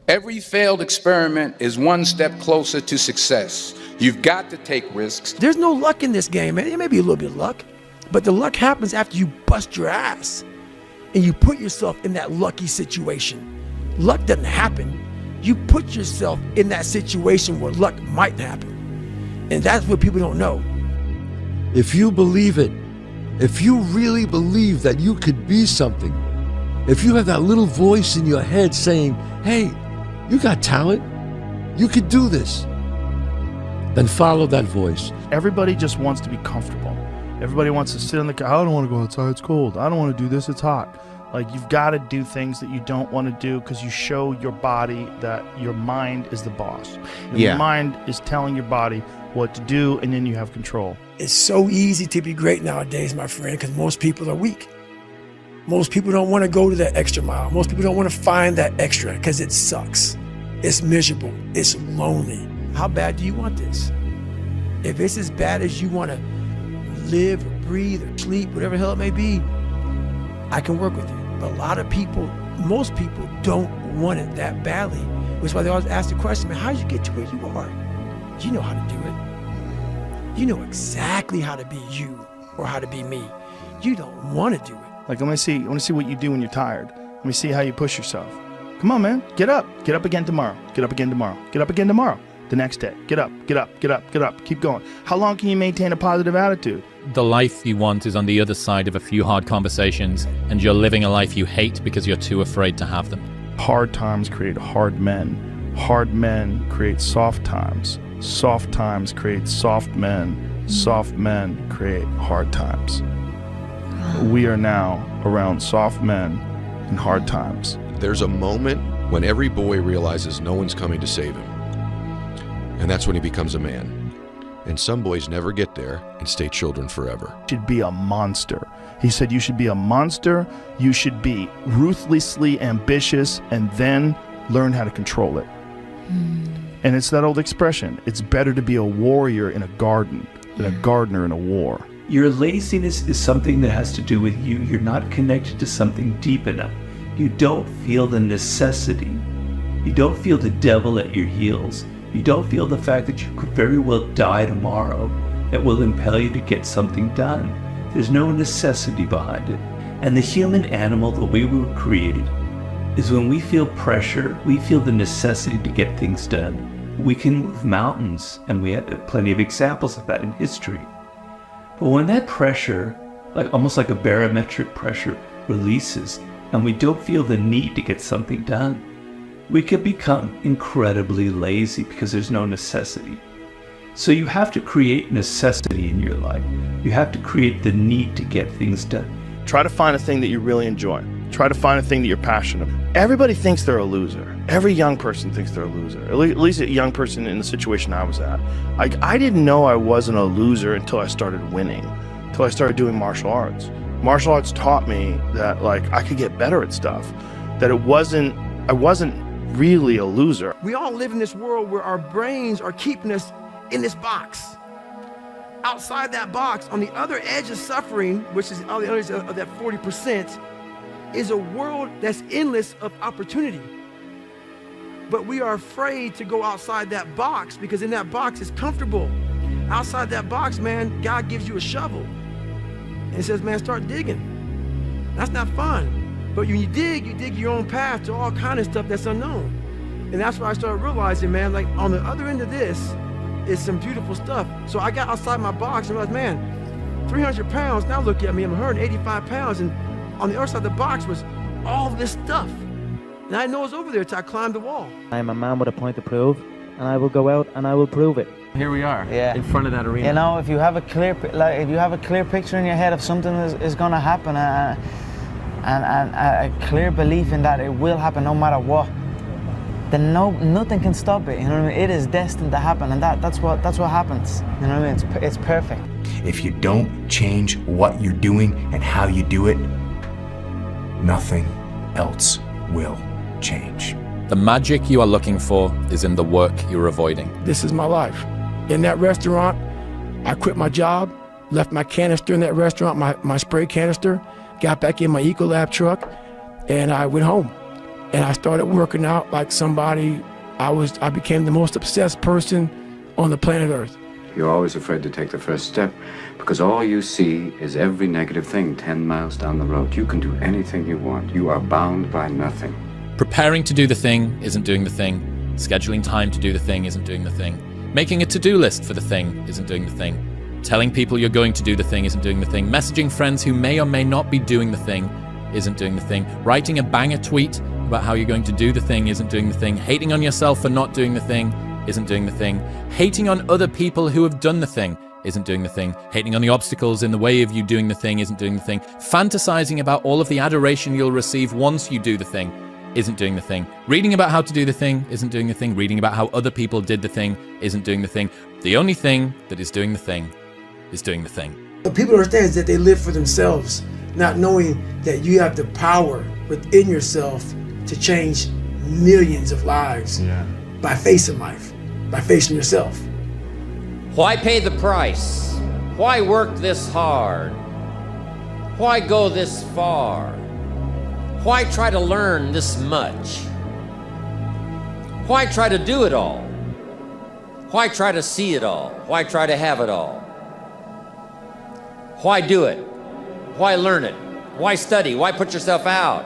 Every failed experiment is one step closer to success. You've got to take risks. There's no luck in this game, man. It may be a little bit of luck, but the luck happens after you bust your ass and you put yourself in that lucky situation. Luck doesn't happen. You put yourself in that situation where luck might happen. And that's what people don't know. If you believe it, if you really believe that you could be something, if you have that little voice in your head saying, hey, you got talent, you could do this, then follow that voice. Everybody just wants to be comfortable. Everybody wants to sit on the couch. I don't want to go outside, it's cold. I don't want to do this, it's hot. Like, you've got to do things that you don't want to do because you show your body that your mind is the boss. Your mind is telling your body what to do, and then you have control. It's so easy to be great nowadays, my friend, because most people are weak. Most people don't want to go to that extra mile. Most people don't want to find that extra because it sucks. It's miserable. It's lonely. How bad do you want this? If it's as bad as you want to live or breathe or sleep, whatever the hell it may be, I can work with you. But a lot of people, most people don't want it that badly. Which is why they always ask the question, man, how did you get to where you are? You know how to do it. You know exactly how to be you or how to be me. You don't want to do it. Like, I want to see what you do when you're tired. Let me see how you push yourself. Come on, man, get up again tomorrow, get up again tomorrow, get up again tomorrow, the next day, get up, keep going. How long can you maintain a positive attitude? The life you want is on the other side of a few hard conversations, and you're living a life you hate because you're too afraid to have them. Hard times create hard men. Hard men create soft times. Soft times create soft men. Soft men create hard times. We are now around soft men in hard times. There's a moment when every boy realizes no one's coming to save him. And that's when he becomes a man. And some boys never get there and stay children forever. You should be a monster. He said you should be a monster, you should be ruthlessly ambitious, and then learn how to control it. And it's that old expression, it's better to be a warrior in a garden than a gardener in a war. Your laziness is something that has to do with you. You're not connected to something deep enough. You don't feel the necessity. You don't feel the devil at your heels. You don't feel the fact that you could very well die tomorrow that will impel you to get something done. There's no necessity behind it. And the human animal, the way we were created, is when we feel pressure, we feel the necessity to get things done. We can move mountains, and we have plenty of examples of that in history. But when that pressure, almost like a barometric pressure, releases, and we don't feel the need to get something done, we can become incredibly lazy because there's no necessity. So you have to create necessity in your life. You have to create the need to get things done. Try to find a thing that you really enjoy. Try to find a thing that you're passionate about. Everybody thinks they're a loser. Every young person thinks they're a loser. At least a young person in the situation I was at. I didn't know I wasn't a loser until I started winning, until I started doing martial arts. Martial arts taught me that I could get better at stuff, that I wasn't really a loser. We all live in this world where our brains are keeping us in this box. Outside that box, on the other edge of suffering, which is on the other edge of that 40%, is a world that's endless of opportunity. But we are afraid to go outside that box because in that box it's comfortable. Outside that box, man, God gives you a shovel and says, man, start digging. That's not fun. But when you dig your own path to all kind of stuff that's unknown. And that's why I started realizing, man, on the other end of this is some beautiful stuff. So I got outside my box and realized, man, 300 pounds, now look at me, I'm 185 pounds. And on the other side of the box was all this stuff. And I didn't know it was over there until I climbed the wall. I am a man with a point to prove, and I will go out and I will prove it. Here we are, in front of that arena. You know, if you have a clear picture in your head of something is going to happen, and a clear belief in that it will happen no matter what, then nothing can stop it. You know what I mean? It is destined to happen, and that's what happens. You know what I mean? It's perfect. If you don't change what you're doing and how you do it, nothing else will change. The magic you are looking for is in the work you're avoiding. This is my life. In that restaurant, I quit my job, left my canister in that restaurant, my spray canister, got back in my Ecolab truck, and I went home. And I started working out like somebody. I became the most obsessed person on the planet Earth. You're always afraid to take the first step because all you see is every negative thing 10 miles down the road. You can do anything you want. You are bound by nothing. Preparing to do the thing isn't doing the thing. Scheduling time to do the thing isn't doing the thing. Making a to-do list for the thing isn't doing the thing. Telling people you're going to do the thing isn't doing the thing. Messaging friends who may or may not be doing the thing isn't doing the thing. Writing a banger tweet about how you're going to do the thing isn't doing the thing. Hating on yourself for not doing the thing isn't doing the thing. Hating on other people who have done the thing isn't doing the thing. Hating on the obstacles in the way of you doing the thing isn't doing the thing. Fantasizing about all of the adoration you'll receive once you do the thing isn't doing the thing. Reading about how to do the thing isn't doing the thing. Reading about how other people did the thing isn't doing the thing. The only thing that is doing the thing is doing the thing. What people understand is that they live for themselves, not knowing that you have the power within yourself to change millions of lives by facing life, by facing yourself. Why pay the price? Why work this hard? Why go this far? Why try to learn this much? Why try to do it all? Why try to see it all? Why try to have it all? Why do it? Why learn it? Why study? Why put yourself out?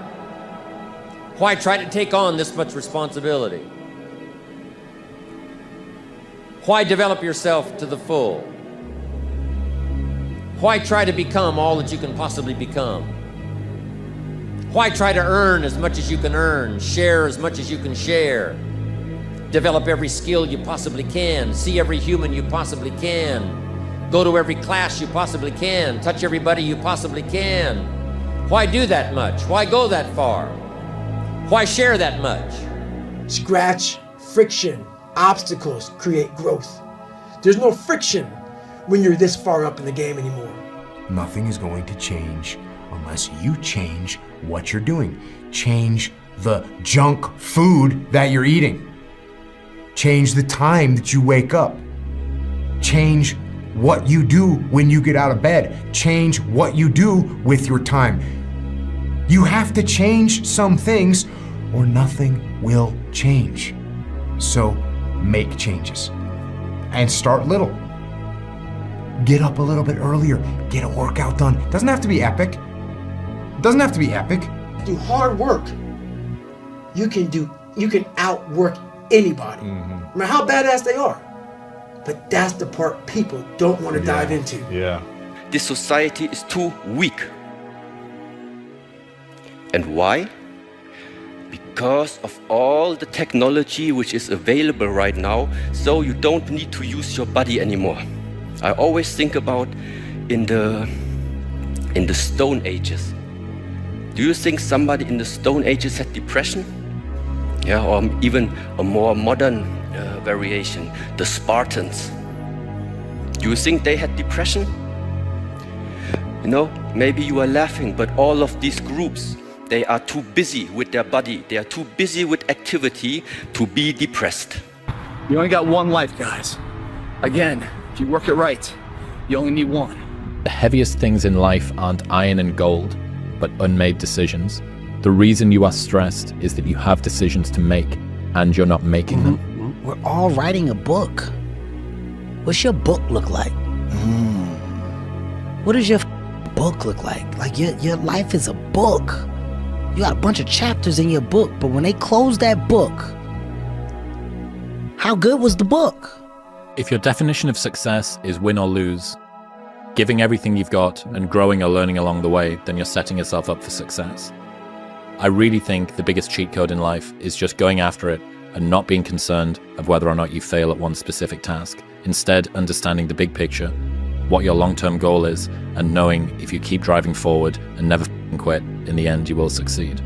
Why try to take on this much responsibility? Why develop yourself to the full? Why try to become all that you can possibly become? Why try to earn as much as you can earn, share as much as you can share, develop every skill you possibly can, see every human you possibly can, Go to every class you possibly can. Touch everybody you possibly can. Why do that much? Why go that far? Why share that much? Scratch, friction, obstacles create growth. There's no friction when you're this far up in the game anymore. Nothing is going to change unless you change what you're doing. Change the junk food that you're eating. Change the time that you wake up. Change what you do when you get out of bed. Change what you do with your time. You have to change some things or nothing will change. So make changes and start little. Get up a little bit earlier, get a workout done. Doesn't have to be epic. Doesn't have to be epic. Through hard work, you can outwork anybody, no matter how badass they are. But that's the part people don't want to dive into. Yeah. This society is too weak. And why? Because of all the technology which is available right now, so you don't need to use your body anymore. I always think about in the Stone Ages. Do you think somebody in the Stone Ages had depression? Yeah, or even a more modern variation, the Spartans. Do you think they had depression? You know, maybe you are laughing, but all of these groups, they are too busy with their body. They are too busy with activity to be depressed. You only got one life, guys. Again, if you work it right, you only need one. The heaviest things in life aren't iron and gold, but unmade decisions. The reason you are stressed is that you have decisions to make and you're not making them. We're all writing a book. What's your book look like? What does your book look like? Like your life is a book. You got a bunch of chapters in your book, but when they close that book, how good was the book? If your definition of success is win or lose, giving everything you've got and growing or learning along the way, then you're setting yourself up for success. I really think the biggest cheat code in life is just going after it and not being concerned of whether or not you fail at one specific task. Instead, understanding the big picture, what your long-term goal is, and knowing if you keep driving forward and never quit, in the end you will succeed.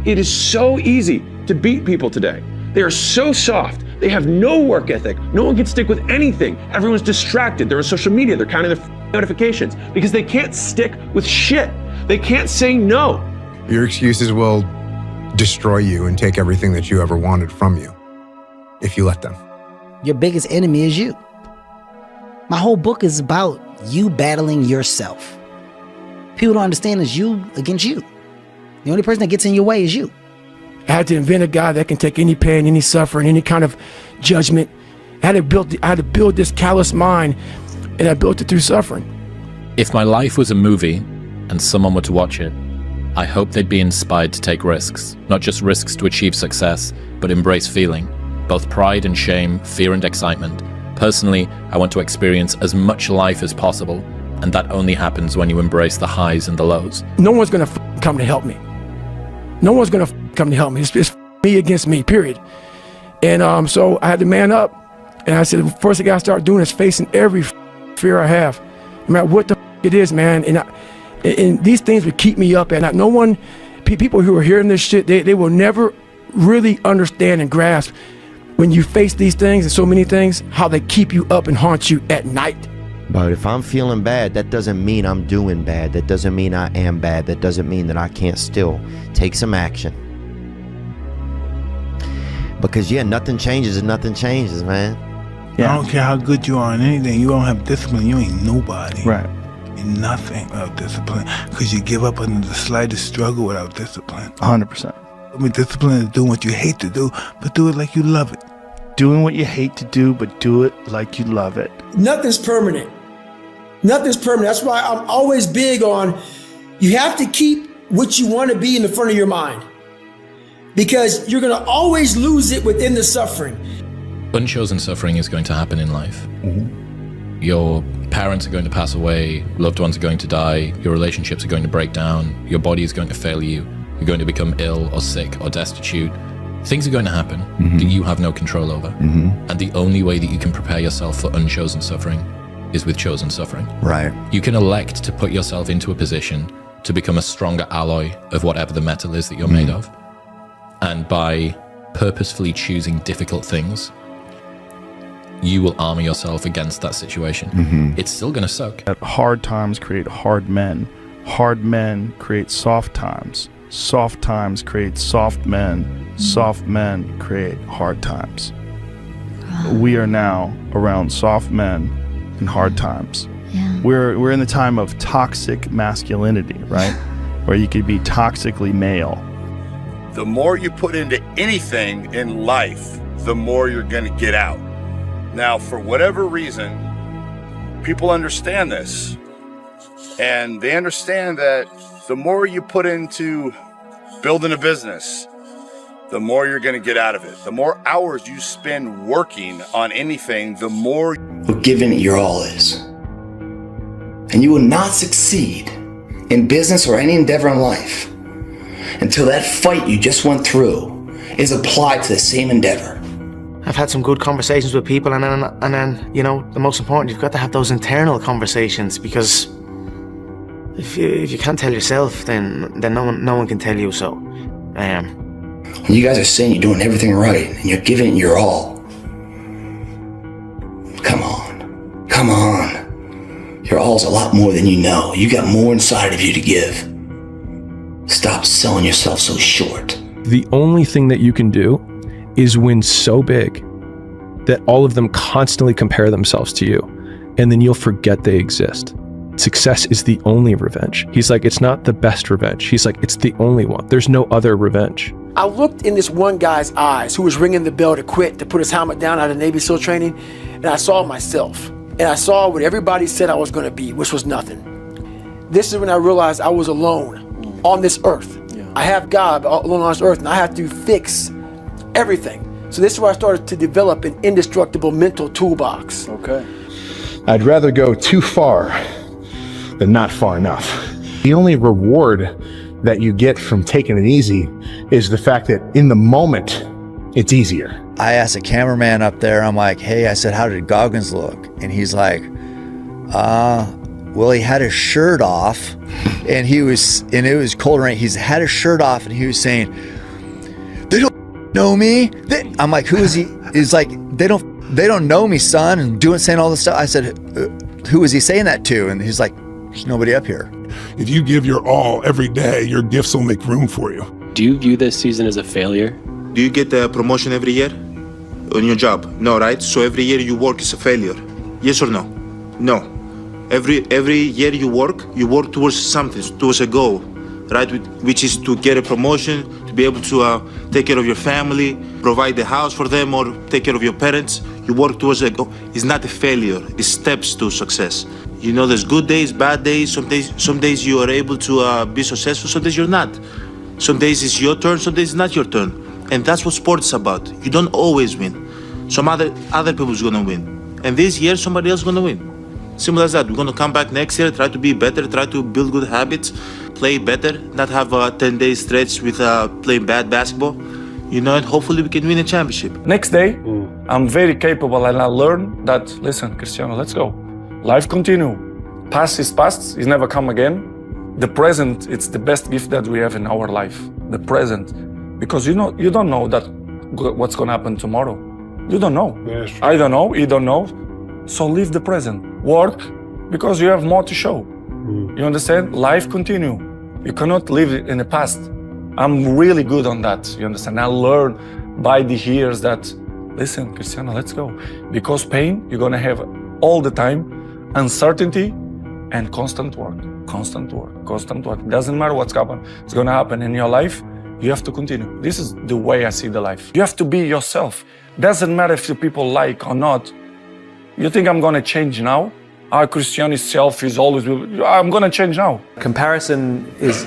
It is so easy to beat people today. They are so soft. They have no work ethic. No one can stick with anything. Everyone's distracted. They're on social media. They're counting their notifications because they can't stick with shit. They can't say no. Your excuses will destroy you and take everything that you ever wanted from you if you let them. Your biggest enemy is you. My whole book is about you battling yourself. People don't understand it's you against you. The only person that gets in your way is you. I had to invent a guy that can take any pain, any suffering, any kind of judgment. I had to build this callous mind, and I built it through suffering. If my life was a movie and someone were to watch it, I hope they'd be inspired to take risks, not just risks to achieve success, but embrace feeling, both pride and shame, fear and excitement. Personally, I want to experience as much life as possible, and that only happens when you embrace the highs and the lows. No one's gonna come to help me. No one's gonna come to help me. It's me against me, period. And so I had to man up, and I said, the first thing I gotta start doing is facing every fear I have, no matter what the it is, man. And these things would keep me up at night. No one, people who are hearing this shit, they will never really understand and grasp when you face these things and so many things, how they keep you up and haunt you at night. But if I'm feeling bad, that doesn't mean I'm doing bad. That doesn't mean I am bad. That doesn't mean that I can't still take some action. Because yeah, nothing changes and nothing changes, man. Yeah. I don't care how good you are in anything. You don't have discipline, you ain't nobody. Right. You're nothing without discipline. Because you give up under the slightest struggle without discipline. 100%. I mean, discipline is doing what you hate to do, but do it like you love it. Doing what you hate to do, but do it like you love it. Nothing's permanent. Nothing's permanent. That's why I'm always big on, you have to keep what you want to be in the front of your mind. Because you're going to always lose it within the suffering. Unchosen suffering is going to happen in life. Your parents are going to pass away, loved ones are going to die, your relationships are going to break down, your body is going to fail you, you're going to become ill or sick or destitute. Things are going to happen that you have no control over. And the only way that you can prepare yourself for unchosen suffering is with chosen suffering. Right. You can elect to put yourself into a position to become a stronger alloy of whatever the metal is that you're made of. And by purposefully choosing difficult things, you will armor yourself against that situation. It's still going to suck. Hard times create hard men. Hard men create soft times. Soft times create soft men. Soft men create hard times. We are now around soft men in hard times. We're in the time of toxic masculinity, right? Where you could be toxically male. The more you put into anything in life, the more you're going to get out. Now, for whatever reason, people understand this. And they understand that the more you put into building a business, the more you're going to get out of it. The more hours you spend working on anything, the more giving it your all is. And you will not succeed in business or any endeavor in life until that fight you just went through is applied to the same endeavor. I've had some good conversations with people, and then you know, the most important, you've got to have those internal conversations, because if you can't tell yourself, then no one can tell you. So, when you guys are saying you're doing everything right and you're giving it your all, come on. Your all's a lot more than you know. You got more inside of you to give. Stop selling yourself so short. The only thing that you can do is win so big that all of them constantly compare themselves to you, and then you'll forget they exist. Success is the only revenge. He's like, it's not the best revenge. He's like, it's the only one. There's no other revenge. I looked in this one guy's eyes who was ringing the bell to quit, to put his helmet down out of Navy SEAL training, and I saw myself. And I saw what everybody said I was going to be, which was nothing. This is when I realized I was alone on this earth. I have God alone on this earth, and I have to fix everything. So this is where I started to develop an indestructible mental toolbox. Okay. I'd rather go too far than not far enough. The only reward that you get from taking it easy is the fact that in the moment, it's easier. I asked a cameraman up there, I'm like, hey, I said, how did Goggins look? And he's like, well, he had his shirt off and it was cold rain. He's had his shirt off and he was saying, they don't know me. I'm like, who is he? He's like, they don't know me, son, and saying all this stuff. I said, who is he saying that to? And he's like, there's nobody up here. If you give your all every day, your gifts will make room for you. Do you view this season as a failure? Do you get a promotion every year on your job? No, right? So every year you work is a failure. Yes or no? No. Every year you work towards something, towards a goal, right? Which is to get a promotion, to be able to take care of your family, provide the house for them, or take care of your parents. You work towards a goal. It's not a failure. It's steps to success. You know, there's good days, bad days. Some days you are able to be successful. Some days you're not. Some days it's your turn. Some days it's not your turn. And that's what sports is about. You don't always win. Some other people's gonna win. And this year, somebody else is gonna win. Simple as that. We're gonna come back next year, try to be better, try to build good habits, play better, not have a 10-day stretch with playing bad basketball. You know, and hopefully we can win a championship. Next day, I'm very capable and I learn that, listen, Cristiano, let's go. Life continue. Past is past, it's never come again. The present, it's the best gift that we have in our life. The present. Because you don't know that what's gonna happen tomorrow. You don't know. Yes. I don't know, you don't know. So live the present. Work because you have more to show. You understand? Life continue. You cannot live in the past. I'm really good on that. You understand? I learned by the years that, listen, Cristiano, let's go. Because pain, you're gonna have all the time, uncertainty and constant work. Constant work, constant work. Doesn't matter what's happening. It's gonna happen in your life. You have to continue. This is the way I see the life. You have to be yourself. Doesn't matter if the people like or not. You think I'm gonna change now? Our Cristiano self is always, I'm gonna change now. Comparison is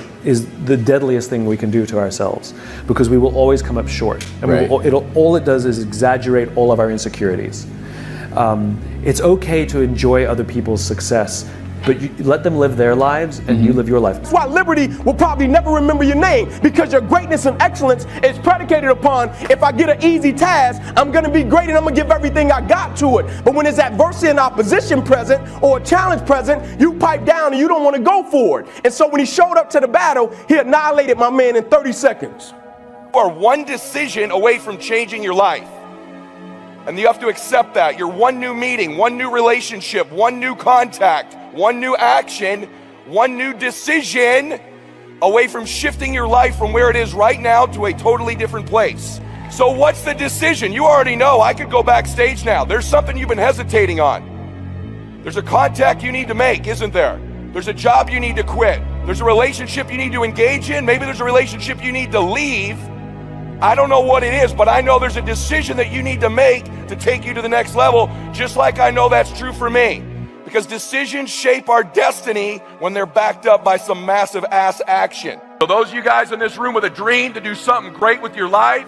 the deadliest thing we can do to ourselves, because we will always come up short. And all it does is exaggerate all of our insecurities. It's okay to enjoy other people's success, But you let them live their lives and you live your life. That's why Liberty will probably never remember your name, because your greatness and excellence is predicated upon, if I get an easy task, I'm gonna be great and I'm gonna give everything I got to it. But when there's adversity and opposition present or a challenge present, you pipe down and you don't wanna go for it. And so when he showed up to the battle, he annihilated my man in 30 seconds. You are one decision away from changing your life. And you have to accept that. You're one new meeting, one new relationship, one new contact, one new action, one new decision away from shifting your life from where it is right now to a totally different place. So what's the decision? You already know. I could go backstage now. There's something you've been hesitating on. There's a contact you need to make, isn't there? There's a job you need to quit. There's a relationship you need to engage in. Maybe there's a relationship you need to leave. I don't know what it is, but I know there's a decision that you need to make to take you to the next level, just like I know that's true for me. Because decisions shape our destiny when they're backed up by some massive ass action. So those of you guys in this room with a dream to do something great with your life,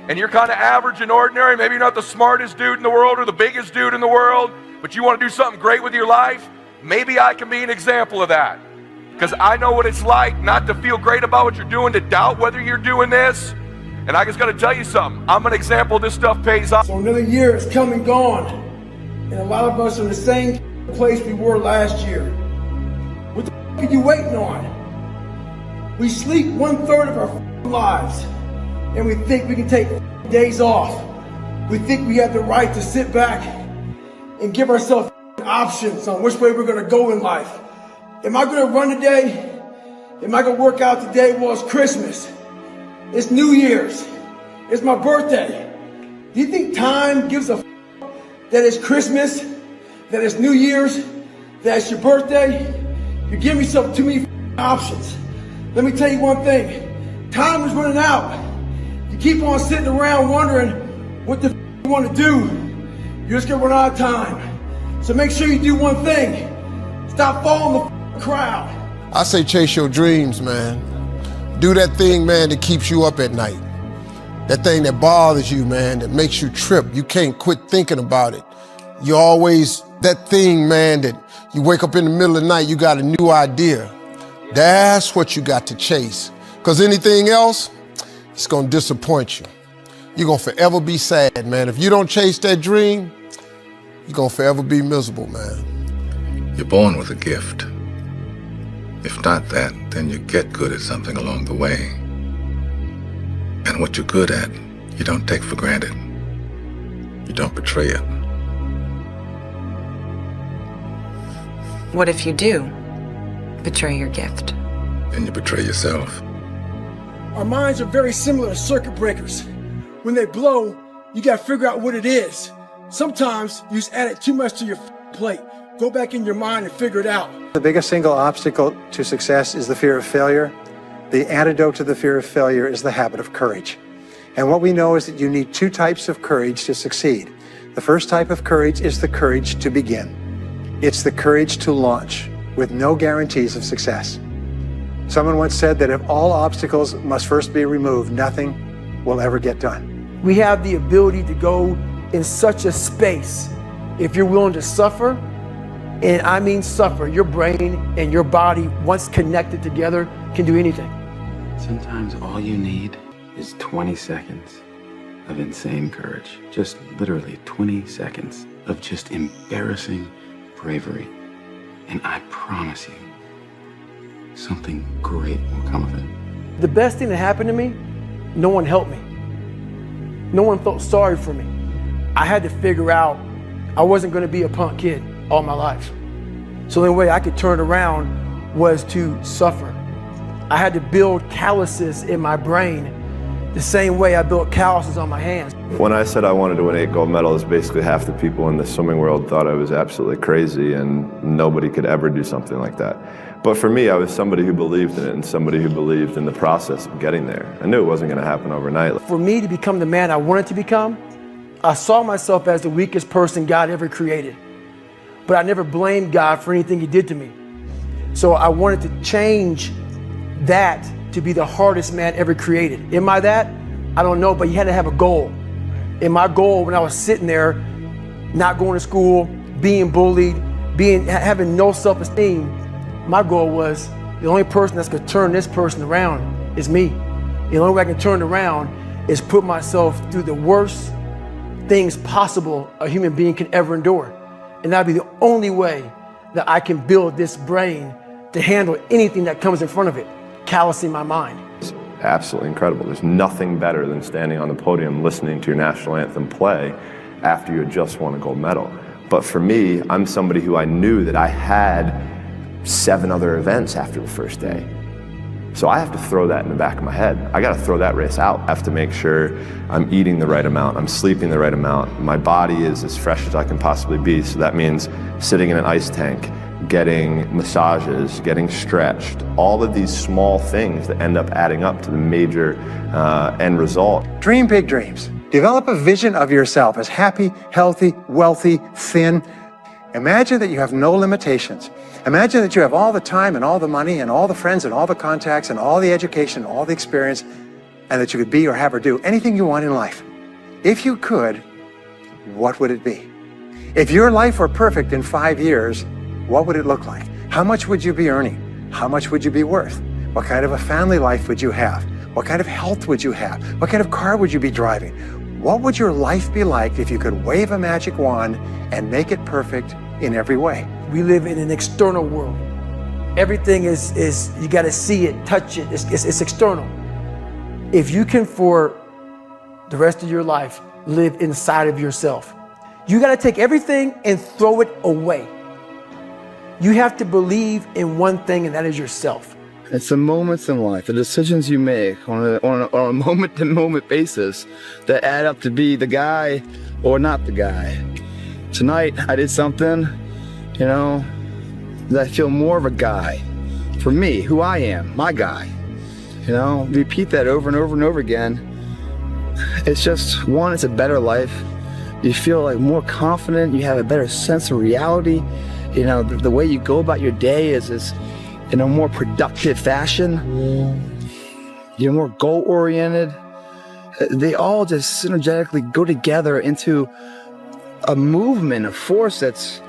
and you're kind of average and ordinary, maybe you're not the smartest dude in the world or the biggest dude in the world, but you want to do something great with your life, maybe I can be an example of that. Because I know what it's like not to feel great about what you're doing, to doubt whether you're doing this. And I just got to tell you something. I'm an example this stuff pays off. So another year is come and gone. And a lot of us are in the same place we were last year. What the f*** are you waiting on? We sleep 1/3 of our lives. And we think we can take days off. We think we have the right to sit back and give ourselves options on which way we're going to go in life. Am I going to run today? Am I going to work out today? Well, it's Christmas. It's New Year's. It's my birthday. Do you think time gives a f*** that it's Christmas, that it's New Year's, that it's your birthday? You're giving yourself too many options. Let me tell you one thing. Time is running out. You keep on sitting around wondering what the f*** you want to do, you're just going to run out of time. So make sure you do one thing. Stop following the f*** crowd. I say chase your dreams, man. Do that thing, man, that keeps you up at night. That thing that bothers you, man, that makes you trip. You can't quit thinking about it. You always, that thing, man, that you wake up in the middle of the night, you got a new idea. That's what you got to chase. Because anything else, it's going to disappoint you. You're going to forever be sad, man. If you don't chase that dream, you're going to forever be miserable, man. You're born with a gift. If not that, then you get good at something along the way. And what you're good at, you don't take for granted. You don't betray it. What if you do betray your gift? Then you betray yourself. Our minds are very similar to circuit breakers. When they blow, you got to figure out what it is. Sometimes you just added too much to your plate. Go back in your mind and figure it out. The biggest single obstacle to success is the fear of failure. The antidote to the fear of failure is the habit of courage. And what we know is that you need two types of courage to succeed. The first type of courage is the courage to begin. It's the courage to launch with no guarantees of success. Someone once said that if all obstacles must first be removed, nothing will ever get done. We have the ability to go in such a space if you're willing to suffer. And I mean suffer. Your brain and your body, once connected together, can do anything. Sometimes all you need is 20 seconds of insane courage. Just literally 20 seconds of just embarrassing bravery. And I promise you, something great will come of it. The best thing that happened to me, no one helped me. No one felt sorry for me. I had to figure out I wasn't going to be a punk kid all my life. So the only way I could turn around was to suffer. I had to build calluses in my brain the same way I built calluses on my hands. When I said I wanted to win 8 gold medals, basically half the people in the swimming world thought I was absolutely crazy and nobody could ever do something like that. But for me, I was somebody who believed in it and somebody who believed in the process of getting there. I knew it wasn't going to happen overnight. For me to become the man I wanted to become, I saw myself as the weakest person God ever created. But I never blamed God for anything he did to me. So I wanted to change that to be the hardest man ever created. Am I that? I don't know, but you had to have a goal. And my goal when I was sitting there, not going to school, being bullied, having no self-esteem, my goal was the only person that's gonna turn this person around is me. The only way I can turn it around is put myself through the worst things possible a human being can ever endure. And that'd be the only way that I can build this brain to handle anything that comes in front of it, callousing my mind. It's absolutely incredible. There's nothing better than standing on the podium listening to your national anthem play after you had just won a gold medal. But for me, I'm somebody who I knew that I had 7 other events after the first day. So I have to throw that in the back of my head. I got to throw that race out. I have to make sure I'm eating the right amount, I'm sleeping the right amount, my body is as fresh as I can possibly be. So that means sitting in an ice tank, getting massages, getting stretched, all of these small things that end up adding up to the major end result. Dream big dreams. Develop a vision of yourself as happy, healthy, wealthy, thin. Imagine that you have no limitations. Imagine that you have all the time and all the money and all the friends and all the contacts and all the education, all the experience, and that you could be or have or do anything you want in life. If you could, what would it be? If your life were perfect in 5 years, what would it look like? How much would you be earning? How much would you be worth? What kind of a family life would you have? What kind of health would you have? What kind of car would you be driving? What would your life be like if you could wave a magic wand and make it perfect in every way? We live in an external world. Everything is you gotta see it, touch it, it's external. If you can for the rest of your life live inside of yourself, you gotta take everything and throw it away. You have to believe in one thing, and that is yourself. It's the moments in life, the decisions you make on a moment-to-moment basis that add up to be the guy or not the guy. Tonight, I did something, that I feel more of a guy. For me, who I am, my guy. Repeat that over and over and over again. It's just, one, it's a better life. You feel like more confident, you have a better sense of reality. The way you go about your day is in a more productive fashion. You're more goal-oriented. They all just synergetically go together into a movement, a force that's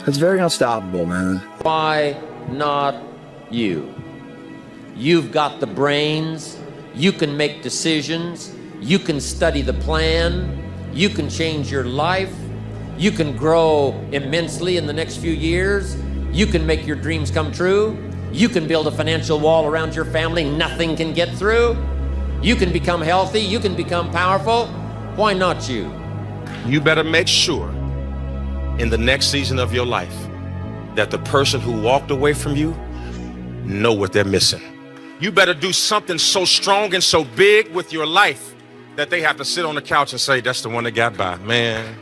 very unstoppable, man. Why not you? You've got the brains, you can make decisions, you can study the plan, you can change your life, you can grow immensely in the next few years, you can make your dreams come true, you can build a financial wall around your family nothing can get through, you can become healthy, you can become powerful. Why not you? You better make sure in the next season of your life that the person who walked away from you know what they're missing. You better do something so strong and so big with your life that they have to sit on the couch and say, that's the one that got by. Man,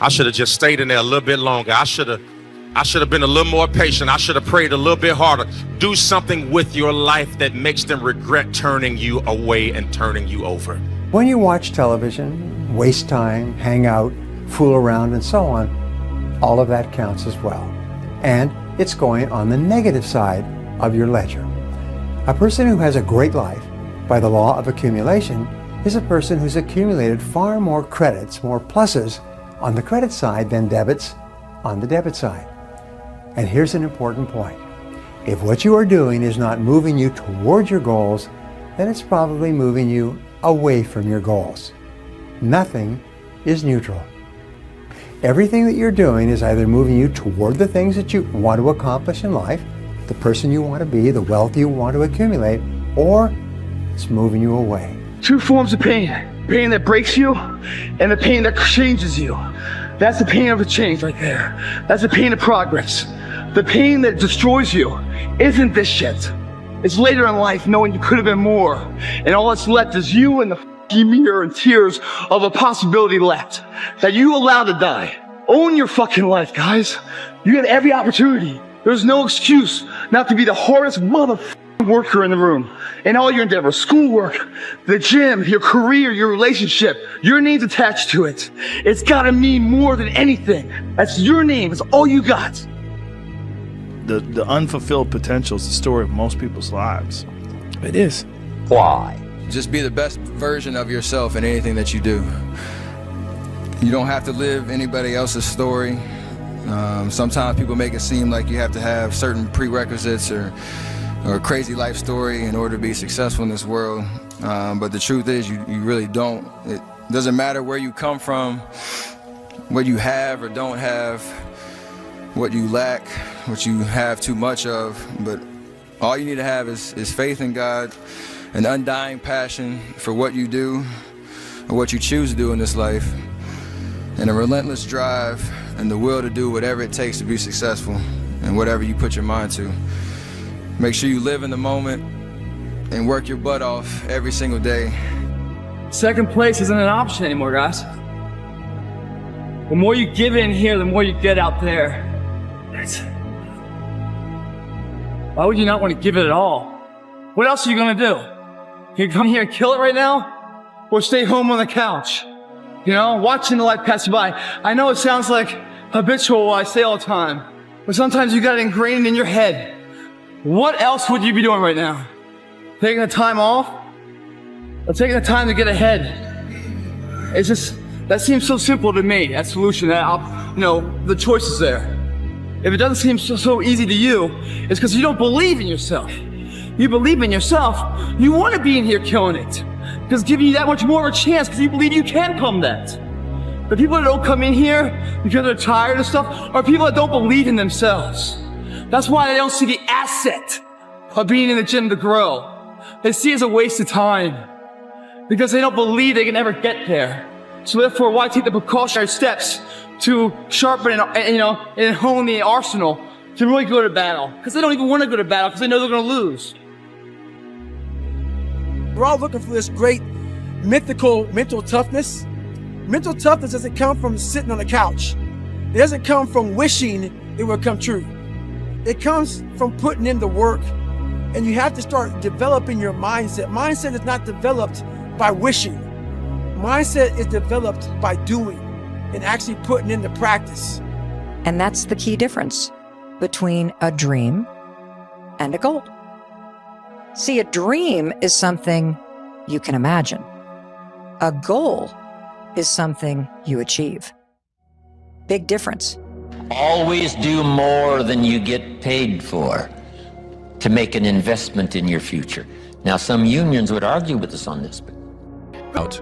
I should have just stayed in there a little bit longer. I should have been a little more patient. I should have prayed a little bit harder. Do something with your life that makes them regret turning you away and turning you over. When you watch television, waste time, hang out, fool around, and so on, all of that counts as well. And it's going on the negative side of your ledger. A person who has a great life, by the law of accumulation, is a person who's accumulated far more credits, more pluses on the credit side than debits on the debit side. And here's an important point. If what you are doing is not moving you toward your goals, then it's probably moving you away from your goals. Nothing is neutral. Everything that you're doing is either moving you toward the things that you want to accomplish in life, the person you want to be, the wealth you want to accumulate, or it's moving you away. Two forms of pain. Pain that breaks you and the pain that changes you. That's the pain of a change right there. That's the pain of progress. The pain that destroys you isn't this shit. It's later in life knowing you could have been more. And all that's left is you and the mirror and tears of a possibility left that you allowed to die. Own your fucking life, guys. You get every opportunity. There's no excuse not to be the hardest motherfucking worker in the room. In all your endeavors, schoolwork, the gym, your career, your relationship, your name's attached to it. It's gotta mean more than anything. That's your name, it's all you got. The unfulfilled potential is the story of most people's lives. It is. Why? Just be the best version of yourself in anything that you do. You don't have to live anybody else's story. Sometimes people make it seem like you have to have certain prerequisites or a crazy life story in order to be successful in this world. But the truth is, you really don't. It doesn't matter where you come from, what you have or don't have, what you lack, what you have too much of, but all you need to have is faith in God, an undying passion for what you do or what you choose to do in this life, and a relentless drive and the will to do whatever it takes to be successful and whatever you put your mind to. Make sure you live in the moment and work your butt off every single day. Second place isn't an option anymore, guys. The more you give in here, the more you get out there. Why would you not want to give it at all? What else are you gonna do? Can you come here and kill it right now? Or stay home on the couch? You know, watching the life pass you by. I know it sounds like habitual what I say all the time, but sometimes you got it ingrained in your head. What else would you be doing right now? Taking the time off? Or taking the time to get ahead? It's just, that seems so simple to me, that solution, the choice is there. If it doesn't seem so easy to you, it's because you don't believe in yourself. You believe in yourself, you want to be in here killing it. Because it's giving you that much more of a chance because you believe you can become that. The people that don't come in here because they're tired of stuff are people that don't believe in themselves. That's why they don't see the asset of being in the gym to grow. They see it as a waste of time because they don't believe they can ever get there. So therefore, why take the precautionary steps to sharpen and hone the arsenal to really go to battle? Because they don't even want to go to battle because they know they're going to lose. We're all looking for this great mythical mental toughness. Mental toughness doesn't come from sitting on the couch. It doesn't come from wishing it would come true. It comes from putting in the work. And you have to start developing your mindset. Mindset is not developed by wishing. Mindset is developed by doing and actually putting into practice. And that's the key difference between a dream and a goal. See, a dream is something you can imagine. A goal is something you achieve. Big difference. Always do more than you get paid for to make an investment in your future. Now, some unions would argue with us on this, but